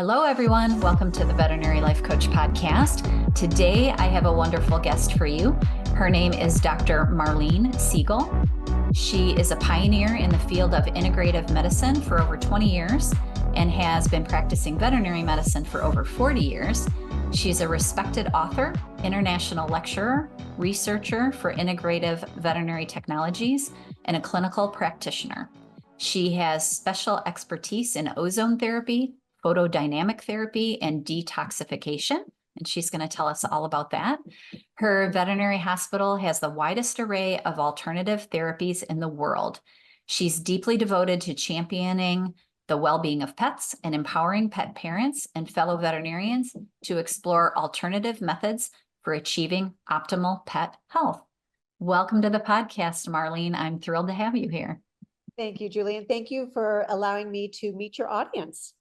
Hello, everyone. Welcome to the Veterinary Life Coach Podcast. Today, I have a wonderful guest for you. Her name is Dr. Marlene Siegel. She is a pioneer in the field of integrative medicine for over 20 years and has been practicing veterinary medicine for over 40 years. She's a respected author, international lecturer, researcher for integrative veterinary technologies, and a clinical practitioner. She has special expertise in ozone therapy, photodynamic therapy, and detoxification, and she's going to tell us all about that. Her veterinary hospital has the widest array of alternative therapies in the world. She's deeply devoted to championing the well-being of pets and empowering pet parents and fellow veterinarians to explore alternative methods for achieving optimal pet health. Welcome to the podcast, Marlene. I'm thrilled to have you here. Thank you, Julie, and thank you for allowing me to meet your audience.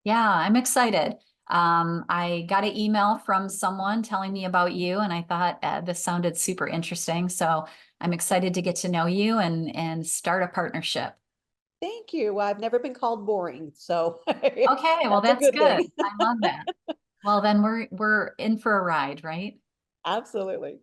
Yeah, I'm excited. I got an email from someone telling me about you, and I thought this sounded super interesting. So I'm excited to get to know you and start a partnership. Thank you. Well, I've never been called boring, so Okay, well, that's good. thing. I love that. Well, then we're in for a ride, right? Absolutely.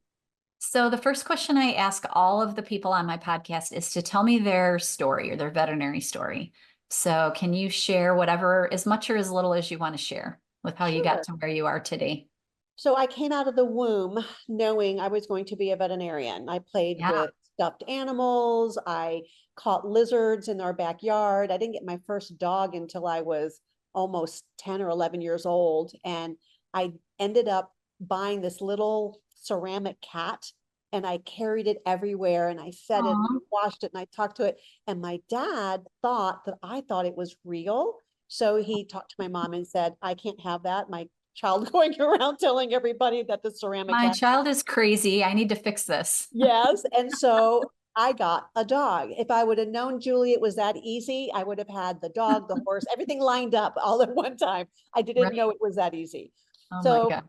So the first question I ask all of the people on my podcast is to tell me their story or their veterinary story. So can you share whatever, as much or as little as you want to share with how you got to where you are today? So I came out of the womb knowing I was going to be a veterinarian. I played with stuffed animals. I caught lizards in our backyard. I didn't get my first dog until I was almost 10 or 11 years old. And I ended up buying this little ceramic cat, and I carried it everywhere, and I fed it, and I washed it, and I talked to it. And my dad thought that I thought it was real. So he talked to my mom and said, I can't have that. My child going around telling everybody that the ceramic My cat. child is crazy. I need to fix this. Yes. And so I got a dog. If I would have known, Julie, it was that easy, I would have had the dog, the horse, everything lined up all at one time. I didn't know it was that easy. Oh So my God.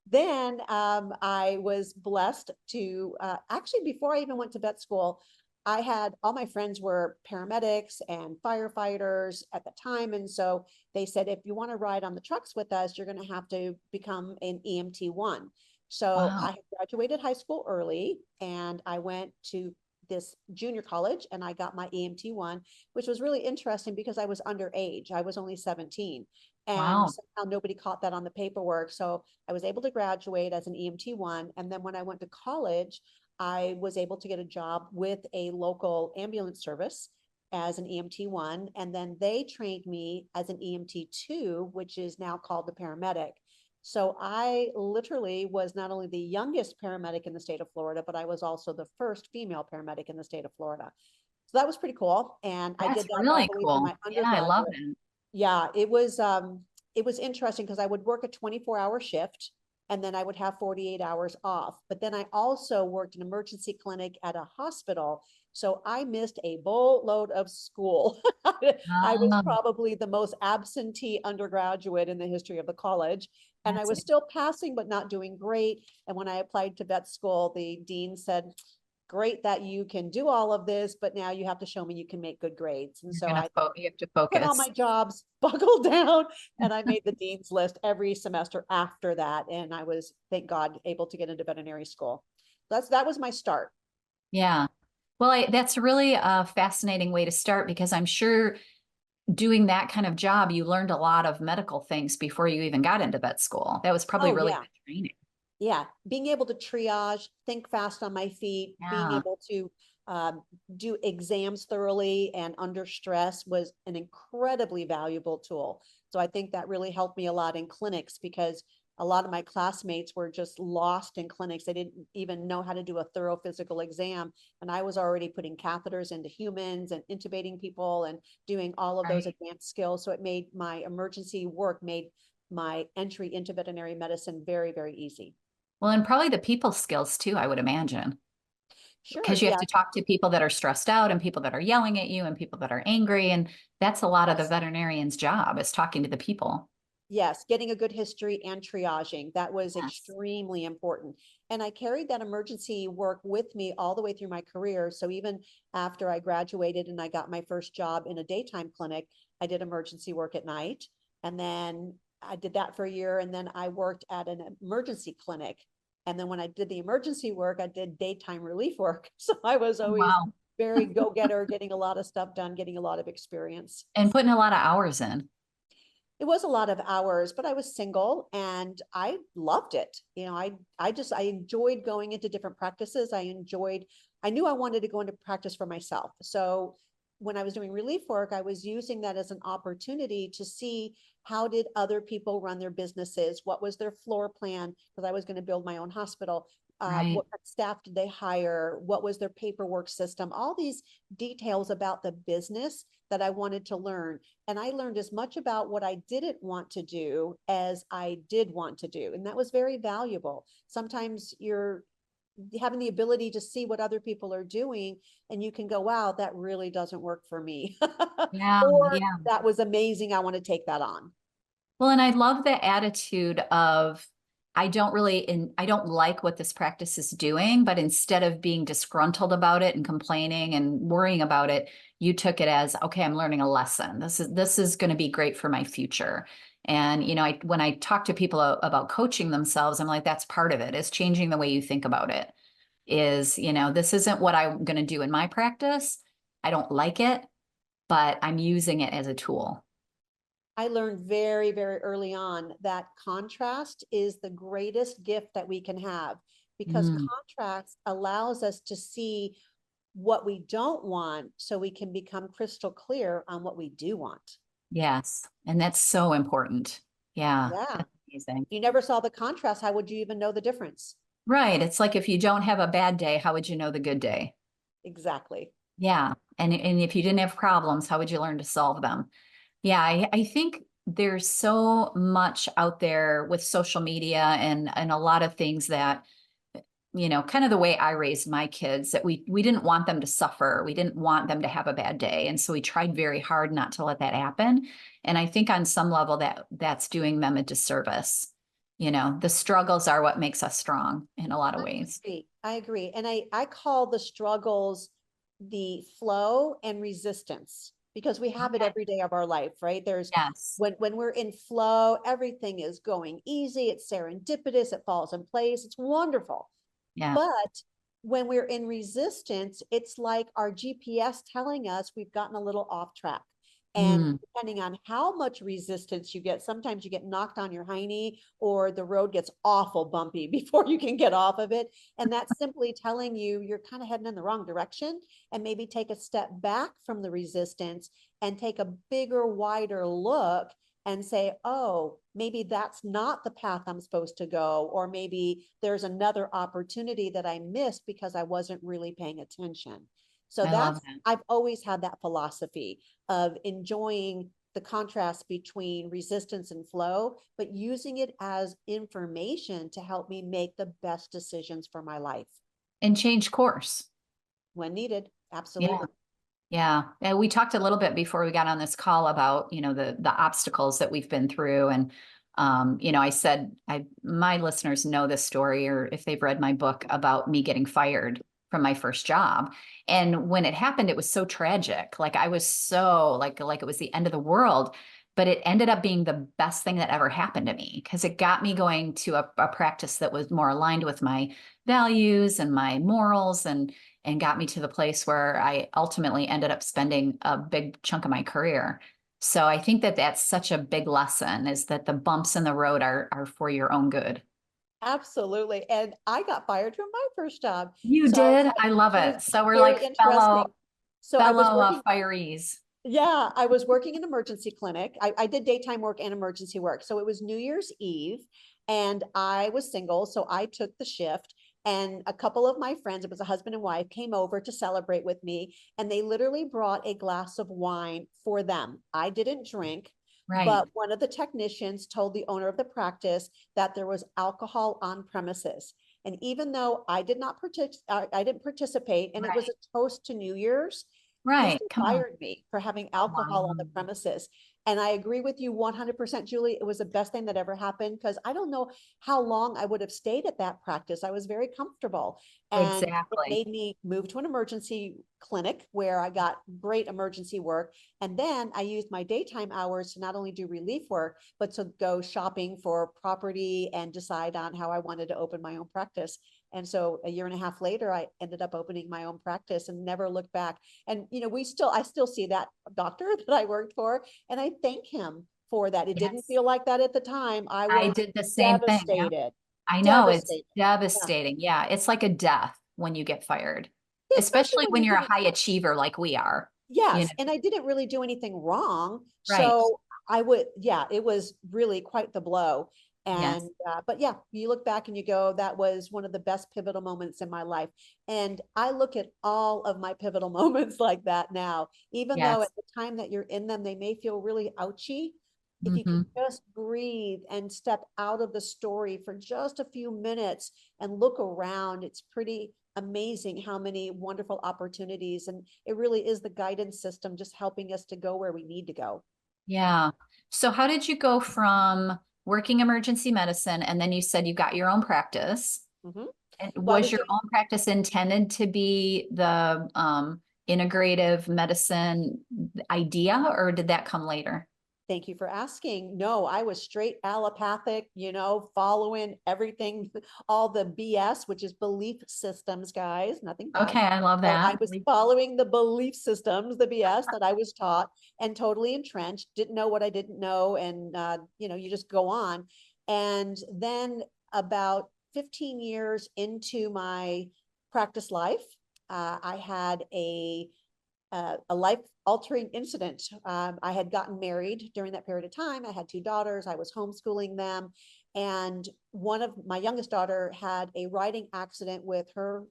then I was blessed to actually, before I even went to vet school, I had all my friends were paramedics and firefighters at the time. And so they said, if you want to ride on the trucks with us, you're going to have to become an EMT1. So I had graduated high school early, and I went to this junior college and I got my EMT1, which was really interesting because I was underage. I was only 17. And somehow nobody caught that on the paperwork. So I was able to graduate as an EMT1. And then when I went to college, I was able to get a job with a local ambulance service as an EMT1. And then they trained me as an EMT2, which is now called the paramedic. So I literally was not only the youngest paramedic in the state of Florida, but I was also the first female paramedic in the state of Florida. So that was pretty cool. And I did that really all the way cool. through my undergraduate. Yeah, I love it. Yeah, it was interesting because I would work a 24-hour shift and then I would have 48 hours off. But then I also worked in an emergency clinic at a hospital. So I missed a boatload of school. I was probably the most absentee undergraduate in the history of the college. And I was still passing, but not doing great. And when I applied to vet school, the dean said, great that you can do all of this, but now you have to show me you can make good grades. And so you have to focus. quit all my jobs, buckled down, and I made the dean's list every semester after that. And I was, thank God, able to get into veterinary school. That was my start. Yeah. Well, that's really a fascinating way to start, because I'm sure doing that kind of job, you learned a lot of medical things before you even got into vet school. That was probably really good training. Yeah, being able to triage, think fast on my feet, being able to do exams thoroughly and under stress was an incredibly valuable tool. So I think that really helped me a lot in clinics, because a lot of my classmates were just lost in clinics. They didn't even know how to do a thorough physical exam. And I was already putting catheters into humans and intubating people and doing all of those advanced skills. So it made my emergency work, made my entry into veterinary medicine very, very easy. Well, and probably the people skills too, I would imagine. Sure. Because you have to talk to people that are stressed out and people that are yelling at you and people that are angry. And that's a lot of the veterinarian's job, is talking to the people. Yes, getting a good history and triaging. That was extremely important. And I carried that emergency work with me all the way through my career. So even after I graduated and I got my first job in a daytime clinic, I did emergency work at night. And then I did that for a year, and then I worked at an emergency clinic. And then when I did the emergency work, I did daytime relief work. So I was always Wow. very go-getter, getting a lot of stuff done, getting a lot of experience. And putting a lot of hours in. It was a lot of hours, but I was single and I loved it. You know, I enjoyed going into different practices. I knew I wanted to go into practice for myself. So when I was doing relief work, I was using that as an opportunity to see how did other people run their businesses? What was their floor plan? Because I was going to build my own hospital. Right. What staff did they hire? What was their paperwork system? All these details about the business that I wanted to learn. And I learned as much about what I didn't want to do as I did want to do. And that was very valuable. Sometimes you're having the ability to see what other people are doing and you can go, wow, that really doesn't work for me. Yeah. Or Yeah. that was amazing. I want to take that on. Well, and I love the attitude of I don't like what this practice is doing, but instead of being disgruntled about it and complaining and worrying about it, you took it as, okay, I'm learning a lesson. This is going to be great for my future. And, when I talk to people about coaching themselves, I'm like, that's part of it, is changing the way you think about it. This isn't what I'm going to do in my practice. I don't like it, but I'm using it as a tool. I learned very, very early on that contrast is the greatest gift that we can have, because Mm. contrast allows us to see what we don't want so we can become crystal clear on what we do want. Yes. And that's so important. Yeah. Yeah. That's amazing. If you never saw the contrast, how would you even know the difference? Right. It's like if you don't have a bad day, how would you know the good day? Exactly. Yeah. And if you didn't have problems, how would you learn to solve them? Yeah, I think there's so much out there with social media and a lot of things that, kind of the way I raised my kids, that we didn't want them to suffer. We didn't want them to have a bad day. And so we tried very hard not to let that happen. And I think on some level that's doing them a disservice. The struggles are what makes us strong in a lot of I ways. agree. I agree. And I call the struggles the flow and resistance, because we have it Okay. every day of our life, right? There's Yes. when we're in flow, everything is going easy, it's serendipitous, it falls in place, it's wonderful. Yeah. But when we're in resistance, it's like our GPS telling us we've gotten a little off track. And Mm, depending on how much resistance you get, sometimes you get knocked on your hiney or the road gets awful bumpy before you can get off of it. And that's simply telling you you're kind of heading in the wrong direction, and maybe take a step back from the resistance and take a bigger, wider look and say, oh, maybe that's not the path I'm supposed to go. Or maybe there's another opportunity that I missed because I wasn't really paying attention. So I love that. I've always had that philosophy of enjoying the contrast between resistance and flow, but using it as information to help me make the best decisions for my life And change course. when needed. Yeah. Absolutely. Yeah. And we talked a little bit before we got on this call about, the obstacles that we've been through. And, I said, my listeners know this story, or if they've read my book, about me getting fired from my first job. And when it happened, it was so tragic. Like I was so like it was the end of the world, but it ended up being the best thing that ever happened to me, because it got me going to a practice that was more aligned with my values and my morals, and got me to the place where I ultimately ended up spending a big chunk of my career. So I think that that's such a big lesson, is that the bumps in the road are for your own good. Absolutely. And I got fired from my first job. You So did. I love it was it. So we're very like interesting. So I was fellow working, fireys. yeah, I was working in emergency clinic. I did daytime work and emergency work. So it was New Year's Eve and I was single. So I took the shift, and a couple of my friends, it was a husband and wife, came over to celebrate with me. And they literally brought a glass of wine for them. I didn't drink, Right. but one of the technicians told the owner of the practice that there was alcohol on premises. And even though I did not I didn't participate, and it was Right. a toast to New Year's, he Right. still Come on. fired me for having Oh, alcohol on the wow. premises. And I agree with you 100%, Julie. It was the best thing that ever happened, because I don't know how long I would have stayed at that practice. I was very comfortable, and it Exactly. made me move to an emergency clinic where I got great emergency work. And then I used my daytime hours to not only do relief work, but to go shopping for property and decide on how I wanted to open my own practice. And so a year and a half later, I ended up opening my own practice and never looked back. And, you know, I still see that doctor that I worked for, and I thank him for that. It didn't Yes. feel like that at the time. I I was did the same thing. Yeah. devastated, I know it's devastated. Yeah. devastating. Yeah. It's like a death when you get fired, Yeah, especially especially when when you you're a didn't. high achiever like we are, you know. Yes, and I didn't really do anything wrong. Right. So yeah, it was really quite the blow. Yes. And, but yeah, you look back and you go, that was one of the best pivotal moments in my life. And I look at all of my pivotal moments like that now, even though at Yes. the time that you're in them, they may feel really ouchy. If you can Hmm. just breathe and step out of the story for just a few minutes and look around, it's pretty amazing how many wonderful opportunities. And it really is the guidance system just helping us to go where we need to go. Yeah. So how did you go from working emergency medicine and then you said you got your own practice? Mhm. And Well, I was was your doing own practice intended to be the integrative medicine idea, or did that come later? Thank you for asking. No, I was straight allopathic, following everything, all the BS, which is belief systems, guys, nothing bad. Okay, I love But I that. was following the belief systems, the BS that I was taught, and totally entrenched, didn't know what I didn't know. And, you just go on. And then about 15 years into my practice life, I had a life altering incident. I had gotten married during that period of time. I had two daughters. I was homeschooling them. And one of my youngest daughter had a riding accident with her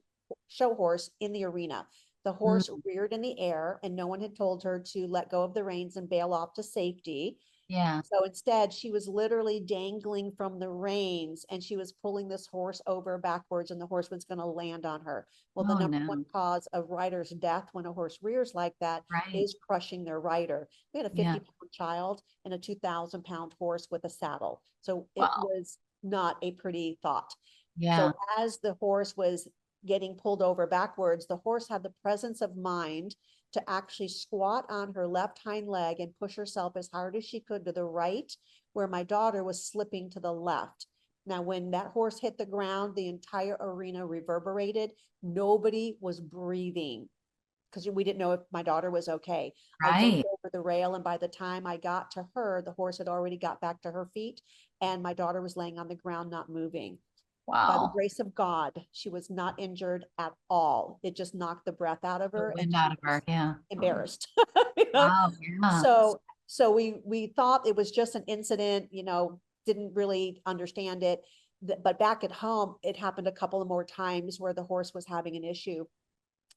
show horse in the arena. The horse Mm, reared in the air, and no one had told her to let go of the reins and bail off to safety. yeah. So instead, she was literally dangling from the reins, and she was pulling this horse over backwards, and the horse was going to land on her. Well, the Oh number one no. cause of rider's death when a horse rears like that Right. is crushing their rider. We had a Yeah. 50-pound child and a 2,000-pound horse with a saddle. So it Wow. was not a pretty thought. So Yeah. as the horse was getting pulled over backwards, the horse had the presence of mind to actually squat on her left hind leg and push herself as hard as she could to the right, where my daughter was slipping to the left. Now, when that horse hit the ground, the entire arena reverberated. Nobody was breathing because we didn't know if my daughter was okay. I jumped Right. over the rail, and by the time I got to her, the horse had already got back to her feet, and my daughter was laying on the ground, not moving. By the Wow. grace of God, she was not injured at all. It just knocked the breath out of The her, and wind out she of her. was Yeah. embarrassed. Wow. Yeah. So we thought it was just an incident, didn't really understand it. But back at home, it happened a couple of more times where the horse was having an issue.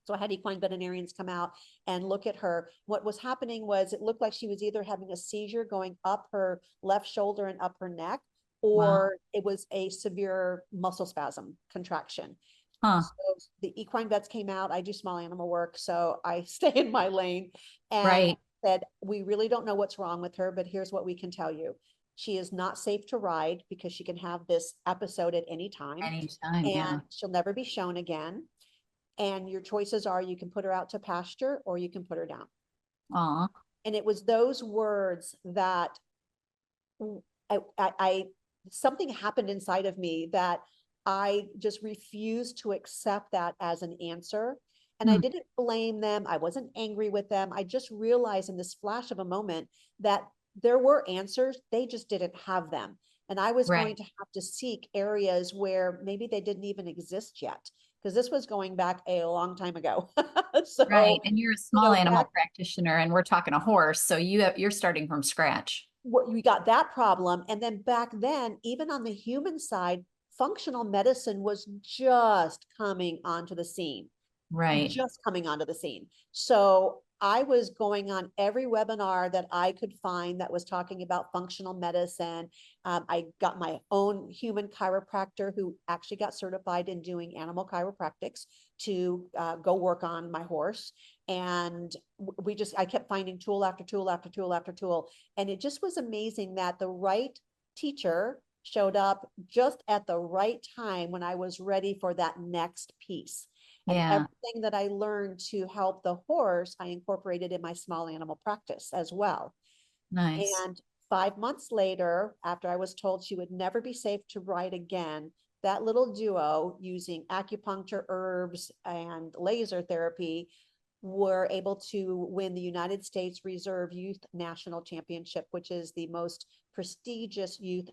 So I had equine veterinarians come out and look at her. What was happening was it looked like she was either having a seizure going up her left shoulder and up her neck, Wow. or it was a severe muscle spasm contraction. Huh. So the equine vets came out. I do small animal work, so I stay in my lane, and Right. said, we really don't know what's wrong with her, but here's what we can tell you. She is not safe to ride because she can have this episode at any time, Anytime. and Yeah. she'll never be shown again. And your choices are you can put her out to pasture or you can put her down. Aw. And it was those words that I something happened inside of me that I just refused to accept that as an answer. And I Hmm. didn't blame them. I wasn't angry with them. I just realized in this flash of a moment that there were answers. They just didn't have them. And I was going Right. to have to seek areas where maybe they didn't even exist yet, because this was going back a long time ago. Right. So, And you're a small animal back practitioner and we're talking a horse. So you're starting from scratch. we got that problem. And then back then, even on the human side, functional medicine was just coming onto the scene, Right. just coming onto the scene. So I was going on every webinar that I could find that was talking about functional medicine. I got my own human chiropractor who actually got certified in doing animal chiropractics to go work on my horse. And I kept finding tool after tool after tool after tool. And it just was amazing that the right teacher showed up just at the right time when I was ready for that next piece. And Yeah. everything that I learned to help the horse, I incorporated in my small animal practice as well. Nice. And 5 months later, after I was told she would never be safe to ride again, that little duo, using acupuncture, herbs, and laser therapy, were able to win the United States Reserve Youth National Championship, which is the most prestigious youth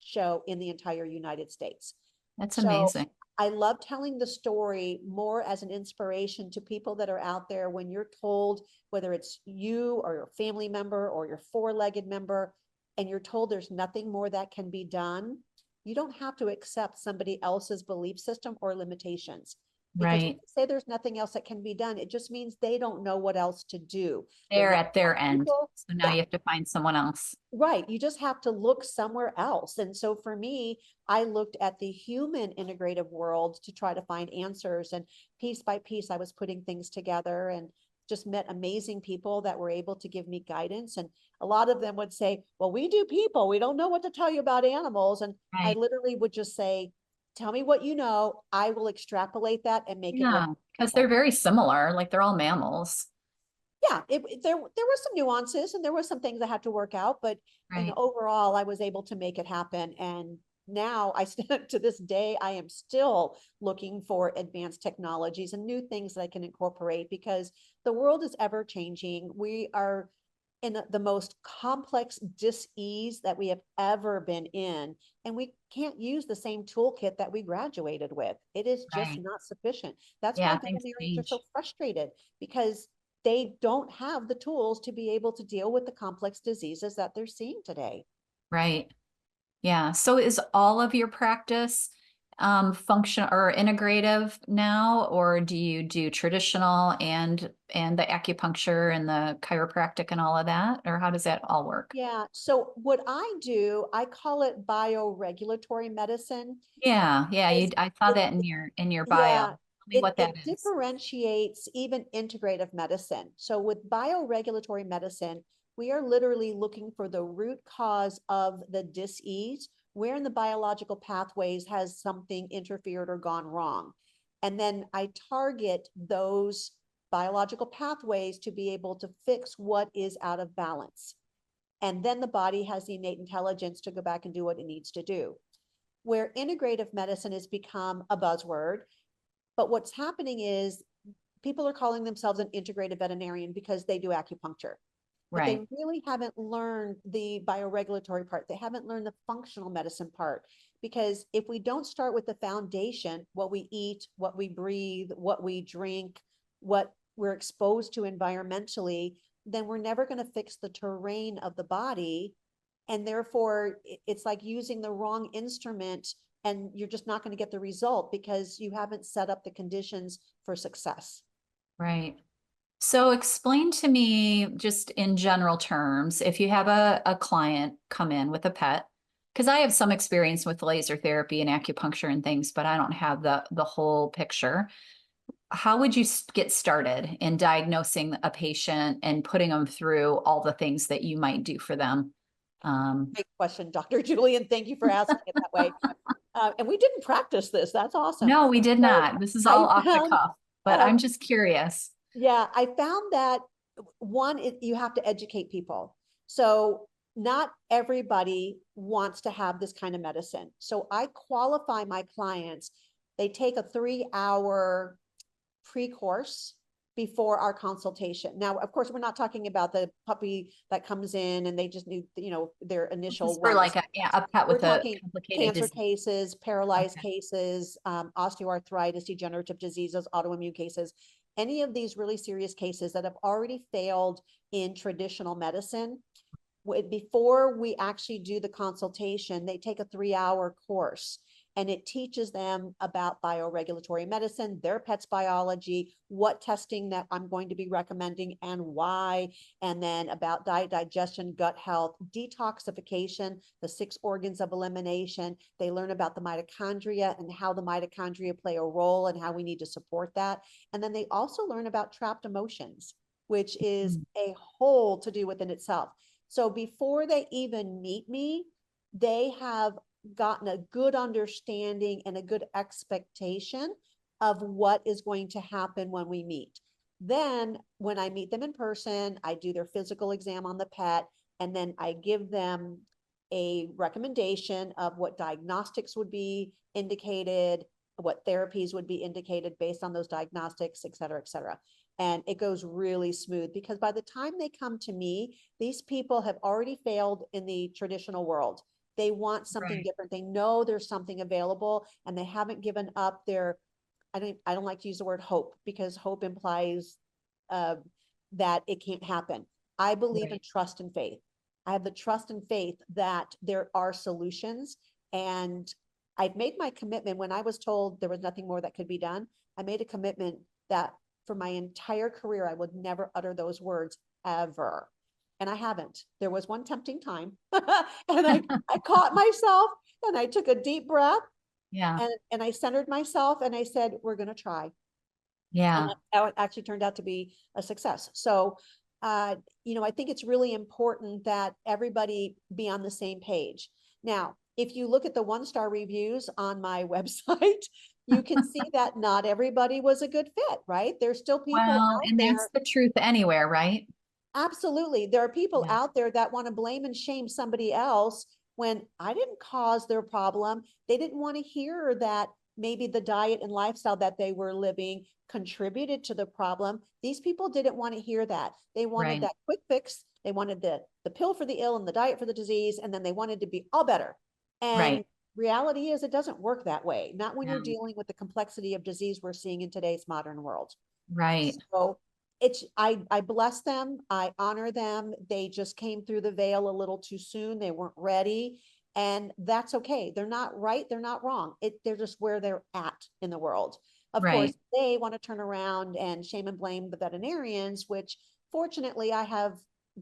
show in the entire United States. That's So amazing. I love telling the story more as an inspiration to people that are out there. When you're told, whether it's you or your family member or your four-legged member, and you're told there's nothing more that can be done, you don't have to accept somebody else's belief system or limitations. Because when Right. they say there's nothing else that can be done, it just means they don't know what else to do. They're They're not at their end. people. So now Yeah, you have to find someone else. right. You just have to look somewhere else. And so for me, I looked at the human integrative world to try to find answers. And piece by piece, I was putting things together and just met amazing people that were able to give me guidance. And a lot of them would say, well, we do people. We don't know what to tell you about animals. And I Right. literally would just say, tell me what you know. I will extrapolate that and make it work. Yeah. Because they're very similar. Like they're all mammals. Yeah, there were some nuances and there were some things I had to work out, but Right. overall I was able to make it happen. And now I to this day, I am still looking for advanced technologies and new things that I can incorporate, because the world is ever changing. We are in the most complex dis-ease that we have ever been in, and we can't use the same toolkit that we graduated with. It is just Right. not sufficient. That's why Yeah. Things veterinarians are so change. frustrated, because they don't have the tools to be able to deal with the complex diseases that they're seeing today. Right. Yeah. So is all of your practice function or integrative now, or do you do traditional and the acupuncture and the chiropractic and all of that? Or how does that all work? Yeah. So what I do, I call it bioregulatory medicine. Yeah, yeah, Is I saw it, that in your bio. yeah, Tell me what that it is. differentiates even integrative medicine. So with bioregulatory medicine, we are literally looking for the root cause of the dis-ease, where in the biological pathways has something interfered or gone wrong. And then I target those biological pathways to be able to fix what is out of balance. And then the body has the innate intelligence to go back and do what it needs to do. Where integrative medicine has become a buzzword, but what's happening is people are calling themselves an integrative veterinarian because they do acupuncture, but they Right, really haven't learned the bioregulatory part. They haven't learned the functional medicine part. Because if we don't start with the foundation, what we eat, what we breathe, what we drink, what we're exposed to environmentally, then we're never going to fix the terrain of the body. And therefore, it's like using the wrong instrument, and you're just not going to get the result because you haven't set up the conditions for success. right. So explain to me just in general terms, if you have a client come in with a pet, because I have some experience with laser therapy and acupuncture and things, but I don't have the whole picture. How would you get started in diagnosing a patient and putting them through all the things that you might do for them? Great question, Dr. Julian. Thank you for asking it that way. And we didn't practice this. That's awesome. No, we did So not. This is I all off the found, cuff, but uh, I'm just curious. yeah, I found that one, you have to educate people. So not everybody wants to have this kind of medicine. So I qualify my clients. They take a 3-hour pre-course before our consultation. Now, of course, we're not talking about the puppy that comes in and they just need, their This is initial for like wellness. yeah, a pet We're with a talking complicated cancer disease. cases, paralyzed Okay. cases, osteoarthritis, degenerative diseases, autoimmune cases, any of these really serious cases that have already failed in traditional medicine. Before we actually do the consultation, they take a 3-hour course, and it teaches them about bioregulatory medicine, their pet's biology, what testing that I'm going to be recommending and why, and then about diet, digestion, gut health, detoxification, the 6 organs of elimination. They learn about the mitochondria and how the mitochondria play a role and how we need to support that. And then they also learn about trapped emotions, which is Mm. a whole to do within itself. So before they even meet me, they have gotten a good understanding and a good expectation of what is going to happen when we meet. Then when I meet them in person, I do their physical exam on the pet, and then I give them a recommendation of what diagnostics would be indicated, what therapies would be indicated based on those diagnostics, et cetera, et cetera. And it goes really smooth because by the time they come to me, these people have already failed in the traditional world. They want something different. They know there's something available and they haven't given up their, I don't like to use the word hope because hope implies that it can't happen. I believe in trust and faith. I have the trust and faith that there are solutions. And I've made my commitment when I was told there was nothing more that could be done. I made a commitment that for my entire career, I would never utter those words ever. And I haven't. There was one tempting time and I caught myself and I took a deep breath. Yeah. And I centered myself and I said, we're going to try. Yeah. And it actually turned out to be a success. So, you know, I think it's really important that everybody be on the same page. Now, if you look at the 1-star reviews on my website, you can see that not everybody was a good fit, right? There's still people Well, out and there. that's the truth anywhere, right? Absolutely. There are people Yeah. out there that want to blame and shame somebody else when I didn't cause their problem. They didn't want to hear that maybe the diet and lifestyle that they were living contributed to the problem. These people didn't want to hear that. They wanted that quick fix. They wanted the pill for the ill and the diet for the disease, and then they wanted to be all better. And reality is it doesn't work that way. Not when you're dealing with the complexity of disease we're seeing in today's modern world. Right. So I bless them. I honor them. They just came through the veil a little too soon. They weren't ready. And that's okay. They're not right. They're not wrong. They're just where they're at in the world. Of course, they want to turn around and shame and blame the veterinarians, which fortunately I have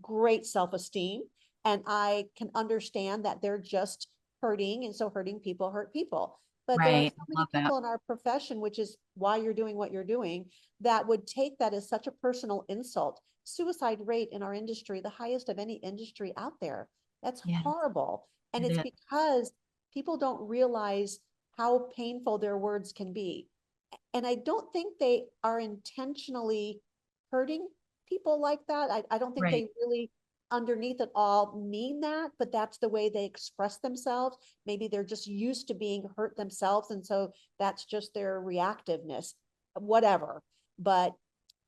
great self-esteem and I can understand that they're just hurting. And so hurting people hurt people. But there are so many people in our profession, which is why you're doing what you're doing, that would take that as such a personal insult. Suicide rate in our industry, the highest of any industry out there. That's horrible. And it's because people don't realize how painful their words can be. And I don't think they are intentionally hurting people like that. I don't think they really underneath it all mean that, but that's the way they express themselves. Maybe they're just used to being hurt themselves. And so that's just their reactiveness, whatever. But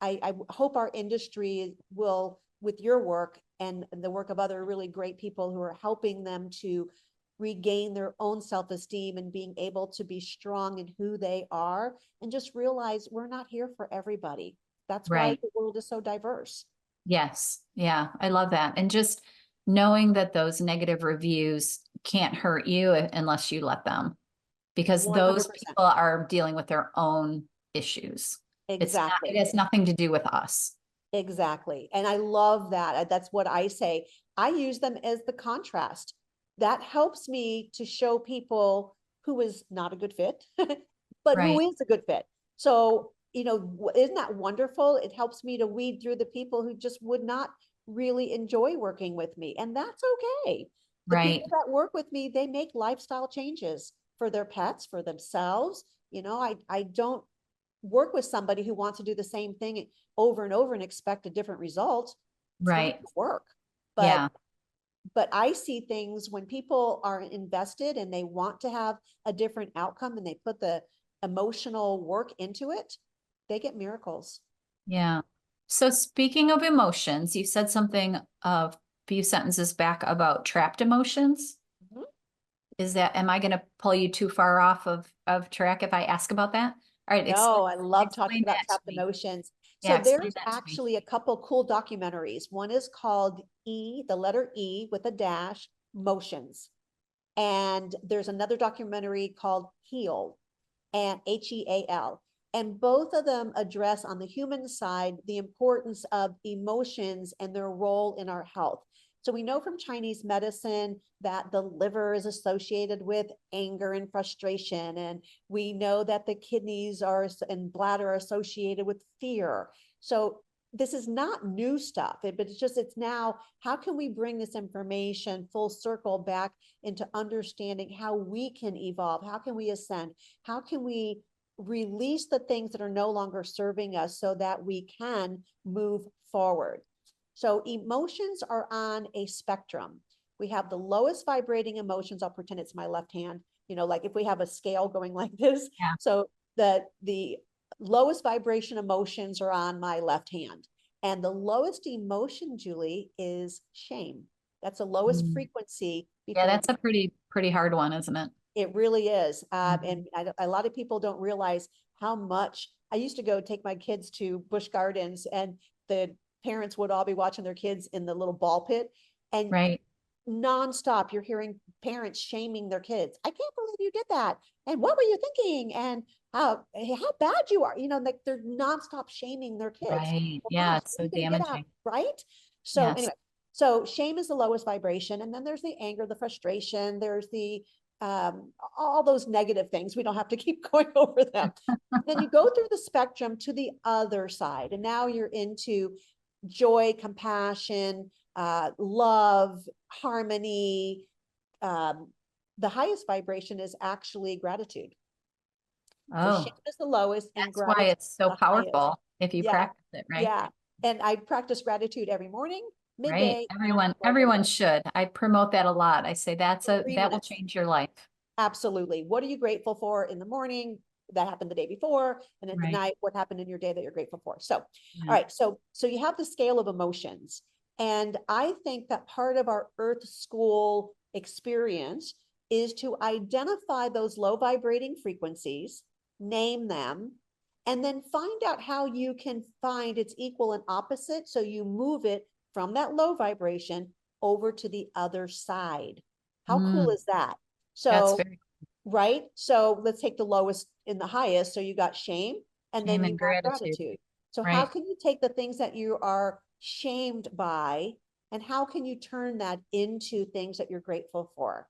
I hope our industry will, with your work and the work of other really great people who are helping them to regain their own self-esteem and being able to be strong in who they are and just realize we're not here for everybody. That's why the world is so diverse. Yes. Yeah. I love that. And just knowing that those negative reviews can't hurt you unless you let them, because 100%. those people are dealing with their own issues. Exactly. It has nothing to do with us. Exactly. And I love that. That's what I say. I use them as the contrast. That helps me to show people who is not a good fit, but who is a good fit. So, you know, isn't that wonderful? It helps me to weed through the people who just would not really enjoy working with me. And that's okay. The people that work with me, they make lifestyle changes for their pets, for themselves. You know, I don't work with somebody who wants to do the same thing over and over and expect a different result. It's not gonna work. But I see things when people are invested and they want to have a different outcome and they put the emotional work into it, they get miracles. Yeah. So speaking of emotions, you said something a few sentences back about trapped emotions. Is that, am I going to pull you too far off of track if I ask about that? All right. No, I love talking about trapped emotions. So there's actually a couple cool documentaries. One is called E, the letter E with a dash, Motions. And there's another documentary called Heal, and HEAL. And both of them address on the human side the importance of emotions and their role in our health. So we know from Chinese medicine that the liver is associated with anger and frustration. And we know that the kidneys and bladder are associated with fear. So this is not new stuff, but it's now, how can we bring this information full circle back into understanding how we can evolve? How can we ascend? How can we release the things that are no longer serving us so that we can move forward. So emotions are on a spectrum. We have the lowest vibrating emotions. I'll pretend it's my left hand, you know, like if we have a scale going like this. Yeah. So the lowest vibration emotions are on my left hand. And the lowest emotion, Julie, is shame. That's the lowest frequency. Yeah, that's a pretty hard one, isn't it? It really is. And a lot of people don't realize how much. I used to go take my kids to Busch Gardens, and the parents would all be watching their kids in the little ball pit. And right. nonstop, you're hearing parents shaming their kids. I can't believe you did that. And what were you thinking? And how bad you are. You know, like they're nonstop shaming their kids. Right. Well, Yeah, gosh, it's so what are you gonna get out, damaging. right? So Yes. anyway, so shame is the lowest vibration. And then there's the anger, the frustration, there's the all those negative things. We don't have to keep going over them. Then you go through the spectrum to the other side. And now you're into joy, compassion, love, harmony. The highest vibration is actually gratitude. So Oh, shame is the lowest and that's why gratitude it's so is the powerful highest. if you Yeah, practice it, right? yeah. And I practice gratitude every morning, Right. midday, Everyone should. I promote that a lot. I say that will 3 minutes. change your life. Absolutely. What are you grateful for in the morning? That happened the day before, and at the Right. night, what happened in your day that you're grateful for? So, Yeah. all right. So you have the scale of emotions. And I think that part of our Earth School experience is to identify those low vibrating frequencies, name them, and then find out how you can find its equal and opposite. So you move it from that low vibration over to the other side. How cool is that? That's So, very right? So let's take the lowest and the highest. So you got shame, and then shame you and have gratitude. gratitude. So how Right. can you take the things that you are shamed by, and how can you turn that into things that you're grateful for?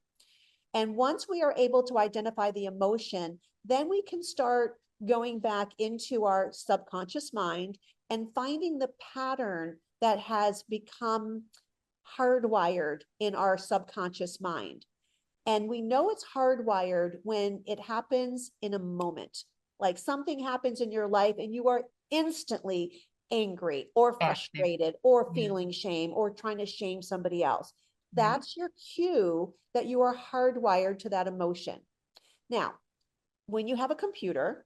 And once we are able to identify the emotion, then we can start going back into our subconscious mind and finding the pattern that has become hardwired in our subconscious mind. And we know it's hardwired when it happens in a moment. Like something happens in your life and you are instantly angry or frustrated or feeling shame or trying to shame somebody else. That's your cue that you are hardwired to that emotion. Now, when you have a computer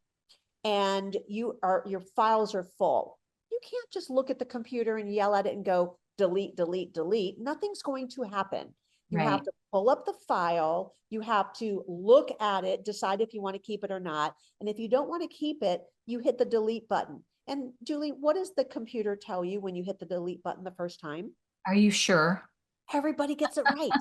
and your files are full, you can't just look at the computer and yell at it and go, delete, delete, delete. Nothing's going to happen. You have to pull up the file. You have to look at it, decide if you want to keep it or not. And if you don't want to keep it, you hit the delete button. And Julie, what does the computer tell you when you hit the delete button the first time? Are you sure? Everybody gets it right.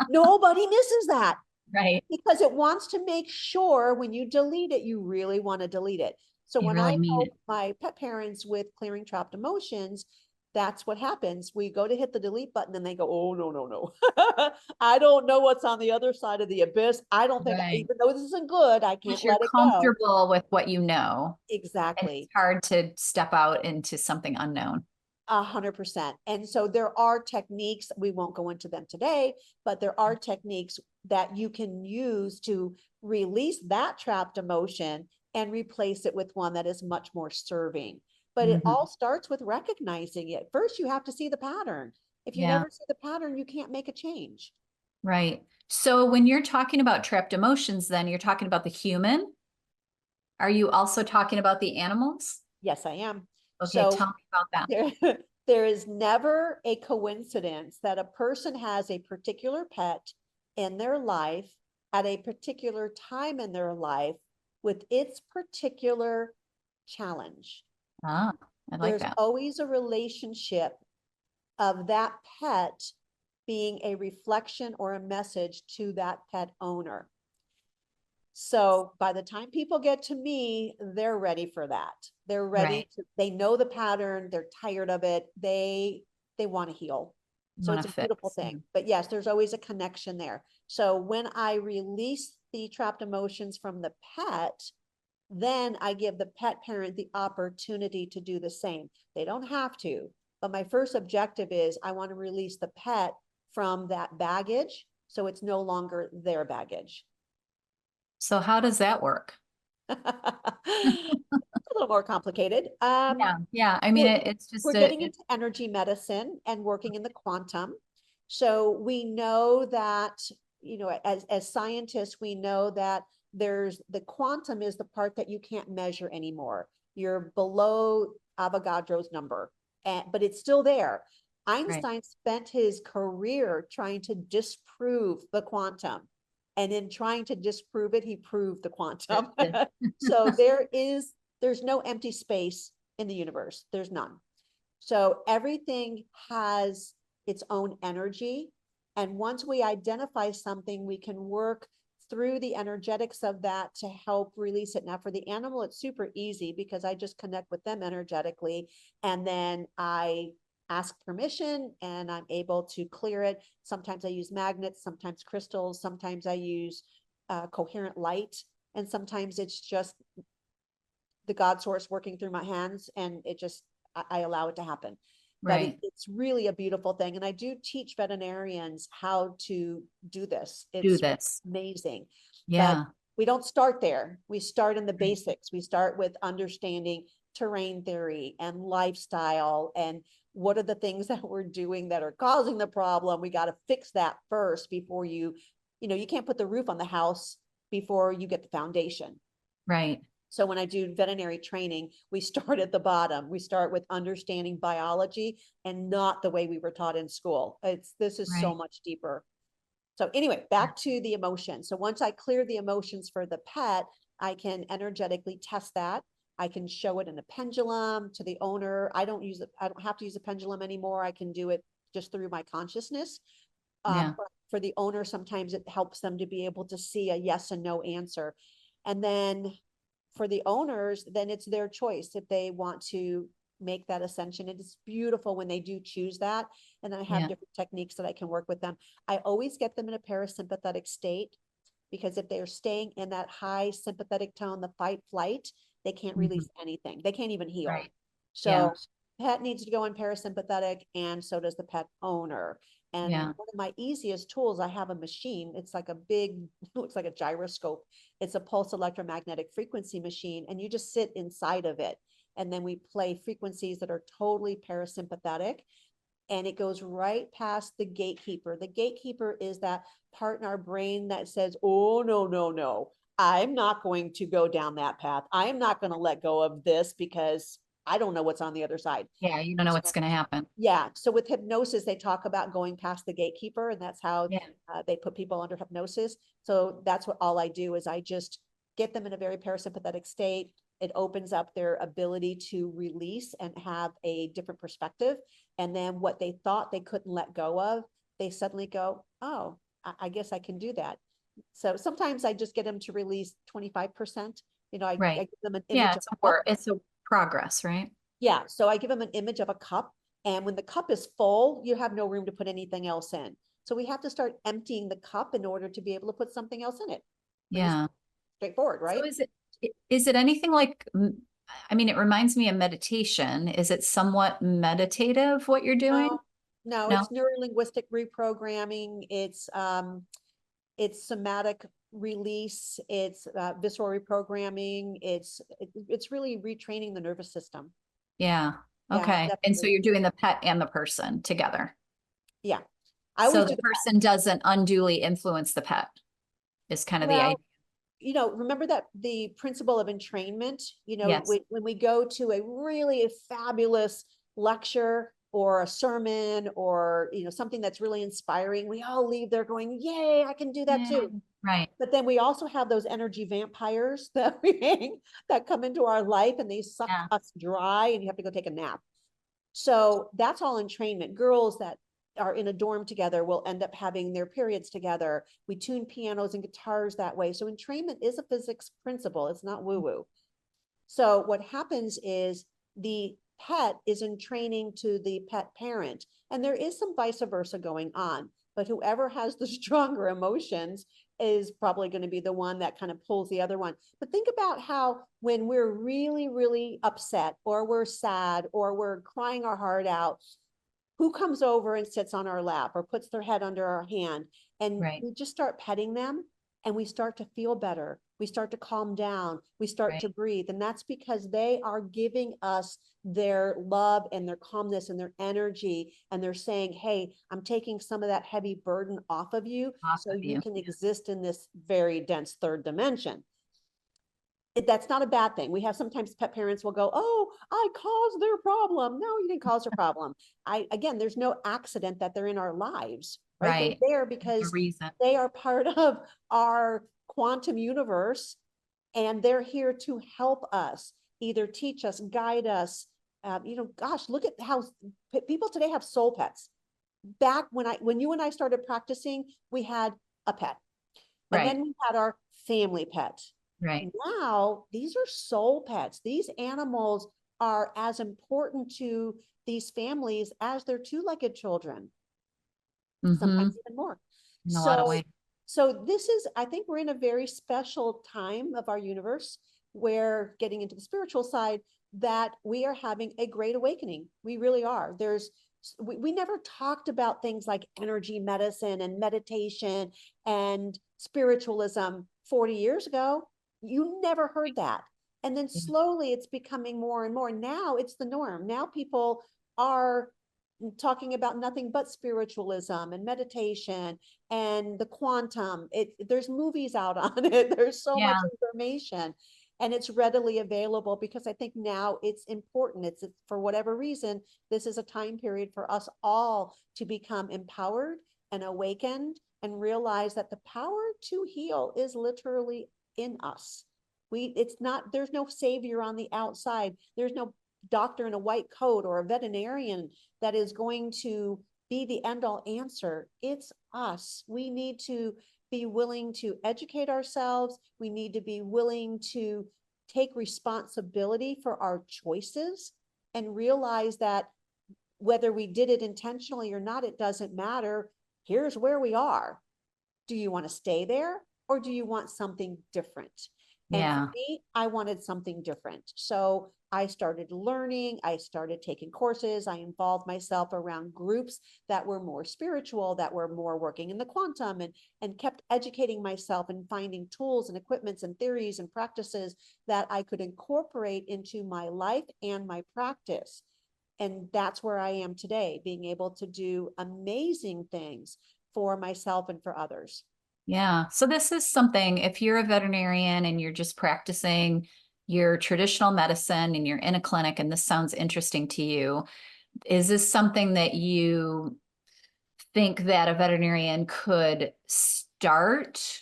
Nobody misses that. Right. Because it wants to make sure when you delete it, you really want to delete it. So You when really I mean help it. my pet parents with clearing trapped emotions, that's what happens. We go to hit the delete button and they go, oh, no, no, no. I don't know what's on the other side of the abyss. I don't think, even though this isn't good, I can't Once you're let it go. comfortable with what you know, Exactly. it's hard to step out into something unknown. 100%. And so there are techniques, we won't go into them today, but there are techniques that you can use to release that trapped emotion and replace it with one that is much more serving. But it all starts with recognizing it. First, you have to see the pattern. If you never see the pattern, you can't make a change. Right. So when you're talking about trapped emotions, then you're talking about the human. Are you also talking about the animals? Yes, I am. Okay, So tell me about that. there is never a coincidence that a person has a particular pet in their life at a particular time in their life with its particular challenge. Ah, I like There's that. always a relationship of that pet being a reflection or a message to that pet owner. So by the time people get to me, they're ready for that. They're ready to, they know the pattern, they're tired of it, they want to heal. So it's a beautiful thing. But yes, there's always a connection there. So when I release the trapped emotions from the pet, then I give the pet parent the opportunity to do the same. They don't have to, but my first objective is I want to release the pet from that baggage so it's no longer their baggage. So how does that work? A little more complicated. Yeah. I mean, We're, it's just we're getting into energy medicine and working in the quantum. So we know that, as scientists, we know that there's the quantum is the part that you can't measure anymore. You're below Avogadro's number, but it's still there. right. Einstein spent his career trying to disprove the quantum. And in trying to disprove it, he proved the quantum. So there's no empty space in the universe. There's none. So everything has its own energy. And once we identify something, we can work through the energetics of that to help release it. Now, for the animal, it's super easy because I just connect with them energetically. And then I ask permission and I'm able to clear it. Sometimes I use magnets, sometimes crystals, sometimes I use coherent light. And sometimes it's just the God source working through my hands and I allow it to happen. But Right. it's really a beautiful thing. And I do teach veterinarians how to do this. Do It's this. amazing. But Yeah. we don't start there. We start in the basics. We start with understanding terrain theory and lifestyle and what are the things that we're doing that are causing the problem. We got to fix that first before you can't put the roof on the house before you get the foundation. Right. So when I do veterinary training, we start at the bottom. We start with understanding biology and not the way we were taught in school. This is so Right. much deeper. So anyway, back to the emotion. So once I clear the emotions for the pet, I can energetically test that. I can show it in a pendulum to the owner. I don't have to use a pendulum anymore. I can do it just through my consciousness. Yeah. For the owner, sometimes it helps them to be able to see a yes and no answer. And then for the owners, then it's their choice if they want to make that ascension. It is beautiful when they do choose that. And I have Yeah. different techniques that I can work with them. I always get them in a parasympathetic state because if they're staying in that high sympathetic tone, the fight flight, they can't release anything. They can't even heal. Right. Yeah. So pet needs to go in parasympathetic and so does the pet owner. And Yeah. one of my easiest tools, I have a machine. It's like it's like a gyroscope. It's a pulse electromagnetic frequency machine, and you just sit inside of it. And then we play frequencies that are totally parasympathetic. And it goes right past the gatekeeper. The gatekeeper is that part in our brain that says, oh, no, no, no. I'm not going to go down that path. I am not going to let go of this because I don't know what's on the other side. Yeah. You don't know what's going to happen. Yeah. So with hypnosis, they talk about going past the gatekeeper, and that's how Yeah. they put people under hypnosis. So that's what all I do is I just get them in a very parasympathetic state. It opens up their ability to release and have a different perspective. And then what they thought they couldn't let go of, they suddenly go, oh, I guess I can do that. So sometimes I just get them to release 25%. I Right. give them an Yeah. image of It's a a cup. work. It's a progress, right? Yeah. So I give them an image of a cup. And when the cup is full, you have no room to put anything else in. So we have to start emptying the cup in order to be able to put something else in it. Pretty Yeah. straightforward, So right? is it anything like, I mean, it reminds me of meditation. Is it somewhat meditative what you're doing? No, no, No? it's neurolinguistic reprogramming. It's somatic release. It's visceral reprogramming. It's really retraining the nervous system. Yeah. Yeah, Okay. And so definitely. you're doing the pet and the person together. Yeah, I So always do the the person doesn't unduly influence the pet is kind of the idea. well. Remember that the principle of entrainment, Yes. when we go to a really fabulous lecture or a sermon or, something that's really inspiring, we all leave there going, yay, I can do that Yeah. too. Right. But then we also have those energy vampires that come into our life and they suck Yeah. us dry and you have to go take a nap. So that's all entrainment. Girls that are in a dorm together will end up having their periods together. We tune pianos and guitars that way. So entrainment is a physics principle. It's not woo-woo. So what happens is the pet is in training to the pet parent, and there is some vice versa going on. But whoever has the stronger emotions is probably going to be the one that kind of pulls the other one. But think about how when we're really, really upset or we're sad or we're crying our heart out, who comes over and sits on our lap or puts their head under our hand and Right. we just start petting them. and we start to feel better. We start to calm down. We start to breathe. And that's because they are giving us their love and their calmness and their energy. And they're saying, hey, I'm taking some of that heavy burden off of you so you can exist in this very dense third dimension. That's not a bad thing. We have sometimes pet parents will go, oh, I caused their problem. No, you didn't cause their problem. Again, there's no accident that they're in our lives, right? Right. They're there because they are part of our quantum universe, and they're here to help us, either teach us, guide us. Gosh, look at how people today have soul pets. Back when you and I started practicing, we had a pet, and then we had our family pet. Right. Now, these are soul pets. These animals are as important to these families as their two-legged children, sometimes even more. In a lot of ways. So this is, I think we're in a very special time of our universe where, getting into the spiritual side, that we are having a great awakening. We really are. We never talked about things like energy medicine and meditation and spiritualism 40 years ago. You never heard that. And then slowly it's becoming more and more. Now it's the norm. Now people are talking about nothing but spiritualism and meditation and the quantum. There's movies out on it. There's so much information, and it's readily available because I think now it's important. It's for whatever reason, this is a time period for us all to become empowered and awakened and realize that the power to heal is literally in us. There's no savior on the outside. There's no doctor in a white coat or a veterinarian that is going to be the end all answer. It's us. We need to be willing to educate ourselves. We need to be willing to take responsibility for our choices and realize that whether we did it intentionally or not, it doesn't matter. Here's where we are. Do you want to stay there, or do you want something different? And for me, I wanted something different. So I started learning, I started taking courses, I involved myself around groups that were more spiritual, that were more working in the quantum, and kept educating myself and finding tools and equipments and theories and practices that I could incorporate into my life and my practice. And that's where I am today, being able to do amazing things for myself and for others. Yeah. So this is something, if you're a veterinarian and you're just practicing your traditional medicine and you're in a clinic and this sounds interesting to you, is this something that you think that a veterinarian could start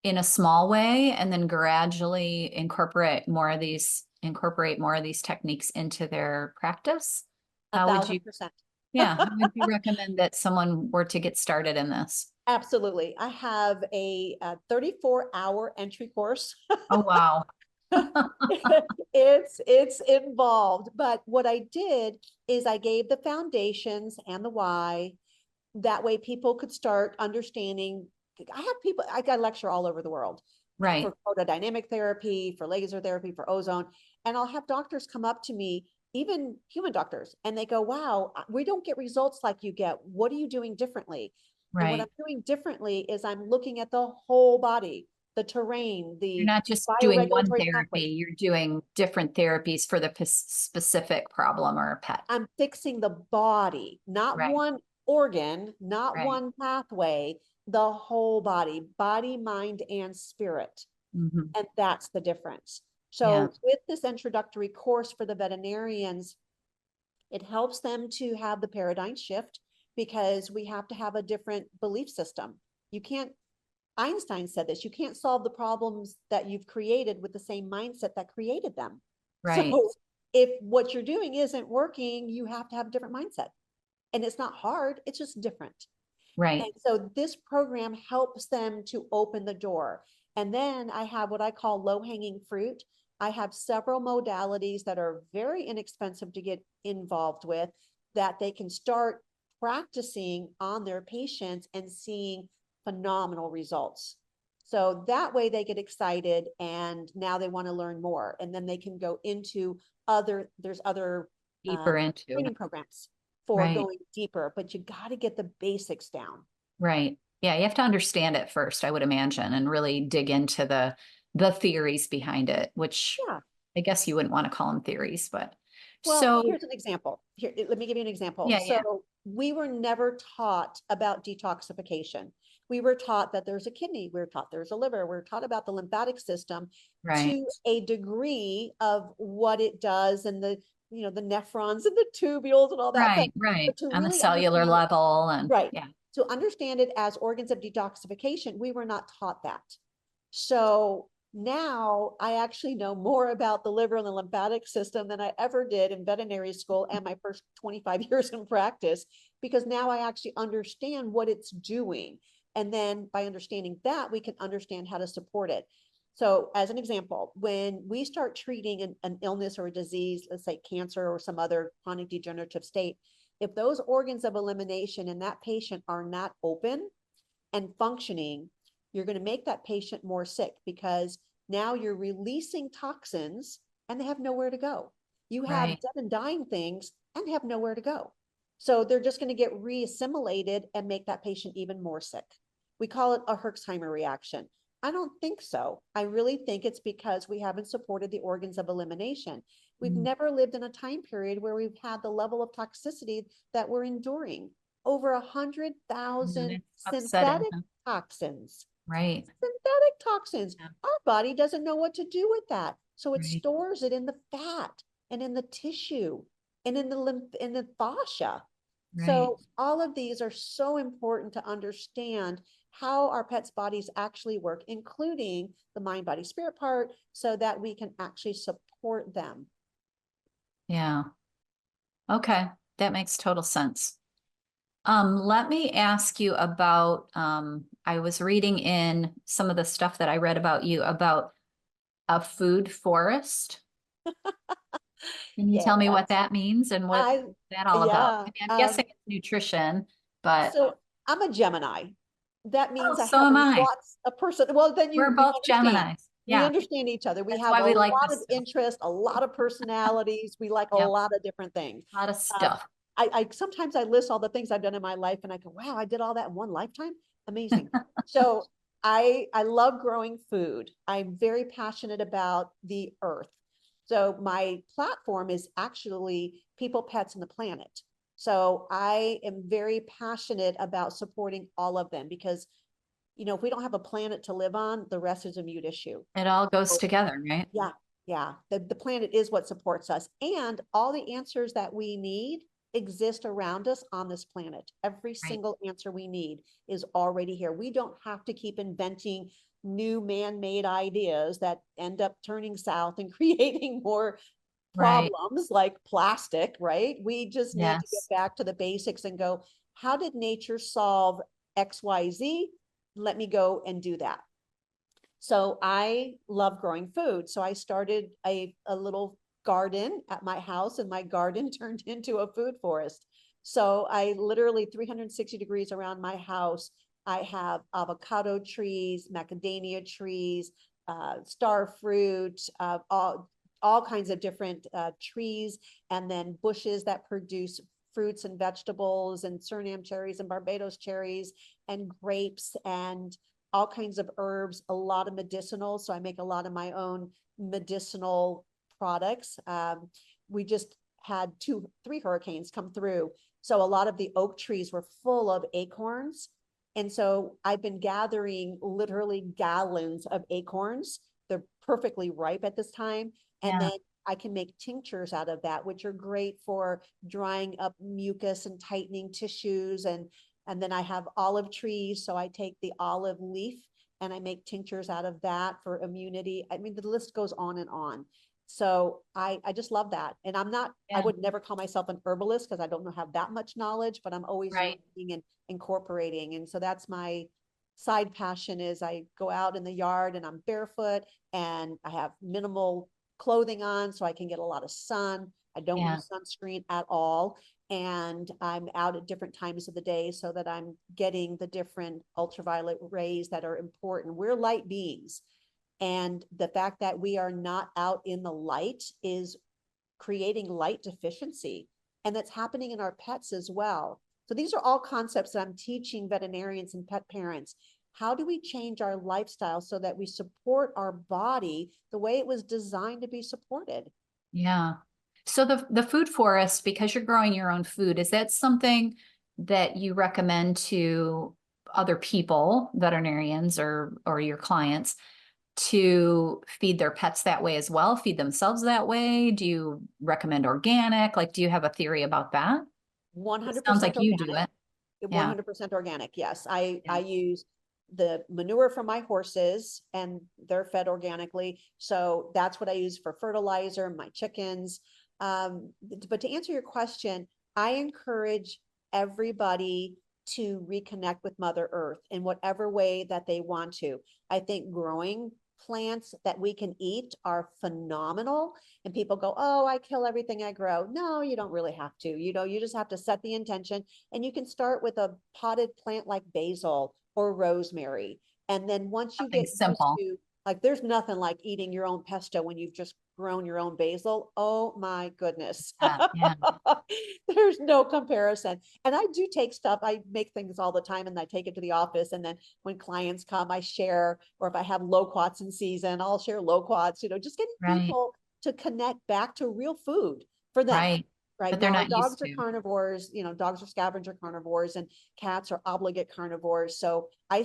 in a small way and then gradually incorporate more of these techniques into their practice? How would you, 1,000%. how would you recommend that someone were to get started in this? Absolutely. I have a 34-hour entry course. Oh, wow. It's involved, but what I did is I gave the foundations and the why. That way people could start understanding. I got lecture all over the world. Right. For photodynamic therapy, for laser therapy, for ozone. And I'll have doctors come up to me, even human doctors, and they go, wow, we don't get results like you get. What are you doing differently? Right. And what I'm doing differently is I'm looking at the whole body, the terrain, You're not just doing one therapy, pathways. you're doing different therapies for the specific problem or a pet. I'm fixing the body, not one organ, not one pathway, the whole body, mind, and spirit. And that's the difference. So with this introductory course for the veterinarians, it helps them to have the paradigm shift, because we have to have a different belief system. Einstein said this, you can't solve the problems that you've created with the same mindset that created them. Right. So if what you're doing isn't working, you have to have a different mindset. And it's not hard, it's just different. Right. And so this program helps them to open the door. And then I have what I call low-hanging fruit. I have several modalities that are very inexpensive to get involved with, that they can start practicing on their patients and seeing phenomenal results. So that way they get excited and now they want to learn more. And then they can go into there's other deeper into training programs for going deeper, but you got to get the basics down. Right. Yeah, you have to understand it first, I would imagine, and really dig into the theories behind it, which Yeah. I guess you wouldn't want to call them theories, but Well, so here's an example. Here, let me give you an example. yeah, yeah, So we were never taught about detoxification. We were taught that there's a kidney, we were taught there's a liver, we were taught about the lymphatic system right, to a degree of what it does and the, the nephrons and the tubules and all that. right, right. But to On the really cellular understand it, level and right, yeah, to understand it as organs of detoxification, we were not taught that. So now I actually know more about the liver and the lymphatic system than I ever did in veterinary school and my first 25 years in practice, because now I actually understand what it's doing. And then by understanding that, we can understand how to support it. So as an example, when we start treating an illness or a disease, let's say cancer or some other chronic degenerative state, if those organs of elimination in that patient are not open and functioning, you're going to make that patient more sick because now you're releasing toxins and they have nowhere to go. You have right. dead and dying things and have nowhere to go. So they're just going to get reassimilated and make that patient even more sick. We call it a Herxheimer reaction. I don't think so. I really think it's because we haven't supported the organs of elimination. We've Mm. never lived in a time period where we've had the level of toxicity that we're enduring. Over And 100,000 it's upsetting, synthetic huh? toxins. Right, Synthetic toxins. yeah, Our body doesn't know what to do with that. So it right, stores it in the fat and in the tissue and in the lymph, in the fascia. right. So all of these are so important to understand how our pets' bodies actually work, including the mind, body, spirit part, so that we can actually support them. Yeah. Okay, that makes total sense. Let me ask you about, I was reading in some of the stuff that I read about you about a food forest. Can you tell me what Yes, that means and what I, that all about? I yeah. mean, I'm guessing it's nutrition, but So I'm a Gemini. That oh, means I so have am I. lots of person. Well, then We're you both understand. Geminis. We Yeah, understand each other. We that's have why a we like lot this of stuff. interest, a lot of personalities. We like a Yep, lot of different things. a lot of Um, stuff. I sometimes I list all the things I've done in my life, and I go, "Wow, I did all that in one lifetime. Amazing." So I love growing food. I'm very passionate about the earth. So my platform is actually people, pets, and the planet. So I am very passionate about supporting all of them because, if we don't have a planet to live on, the rest is a mute issue. It all goes So, together, right? yeah, yeah. The planet is what supports us. And all the answers that we need exist around us on this planet. Every Right, single answer we need is already here. We don't have to keep inventing new man-made ideas that end up turning south and creating more right. problems like plastic, right? We just need to get Yes. back to the basics and go, how did nature solve XYZ? Let me go and do that. So I love growing food. So I started a little garden at my house, and my garden turned into a food forest. So I literally 360 degrees around my house, I have avocado trees, macadamia trees, star fruit, all kinds of different trees, and then bushes that produce fruits and vegetables and Suriname cherries and Barbados cherries and grapes and all kinds of herbs, a lot of medicinal. So I make a lot of my own medicinal products. We just had 3 hurricanes come through. So a lot of the oak trees were full of acorns. And so I've been gathering literally gallons of acorns. They're perfectly ripe at this time. And Yeah, then I can make tinctures out of that, which are great for drying up mucus and tightening tissues. And then I have olive trees. So I take the olive leaf and I make tinctures out of that for immunity. I mean, the list goes on and on. So I just love that. And I yeah, would never call myself an herbalist because I don't have that much knowledge, but I'm always right. learning and incorporating. And so that's my side passion is I go out in the yard and I'm barefoot and I have minimal clothing on so I can get a lot of sun. I don't Yeah, use sunscreen at all. And I'm out at different times of the day so that I'm getting the different ultraviolet rays that are important. We're light beings. And the fact that we are not out in the light is creating light deficiency. And that's happening in our pets as well. So these are all concepts that I'm teaching veterinarians and pet parents. How do we change our lifestyle so that we support our body the way it was designed to be supported? Yeah. So the food forest, because you're growing your own food, is that something that you recommend to other people, veterinarians or your clients, to feed their pets that way as well, feed themselves that way? Do you recommend organic? Like, do you have a theory about that? It sounds 100% like you do organic. it. Yeah. 100% organic. Yes. I Yeah. use the manure from my horses and they're fed organically. So that's what I use for fertilizer, my chickens. But to answer your question, I encourage everybody to reconnect with Mother Earth in whatever way that they want to. I think growing plants that we can eat are phenomenal. And people go, oh, I kill everything I grow. No, you don't really have to. You just have to set the intention, and you can start with a potted plant like basil or rosemary. And then once you Something get used simple. to, like, there's nothing like eating your own pesto when you've just grown your own basil. Oh my goodness. Yeah. There's no comparison. And I do take stuff, I make things all the time and I take it to the office. And then when clients come, I share, or if I have loquats in season, I'll share loquats, just getting Right. people to connect back to real food for them. Right. Right But they're now, our not used dogs are to. carnivores, dogs are scavenger carnivores and cats are obligate carnivores. So I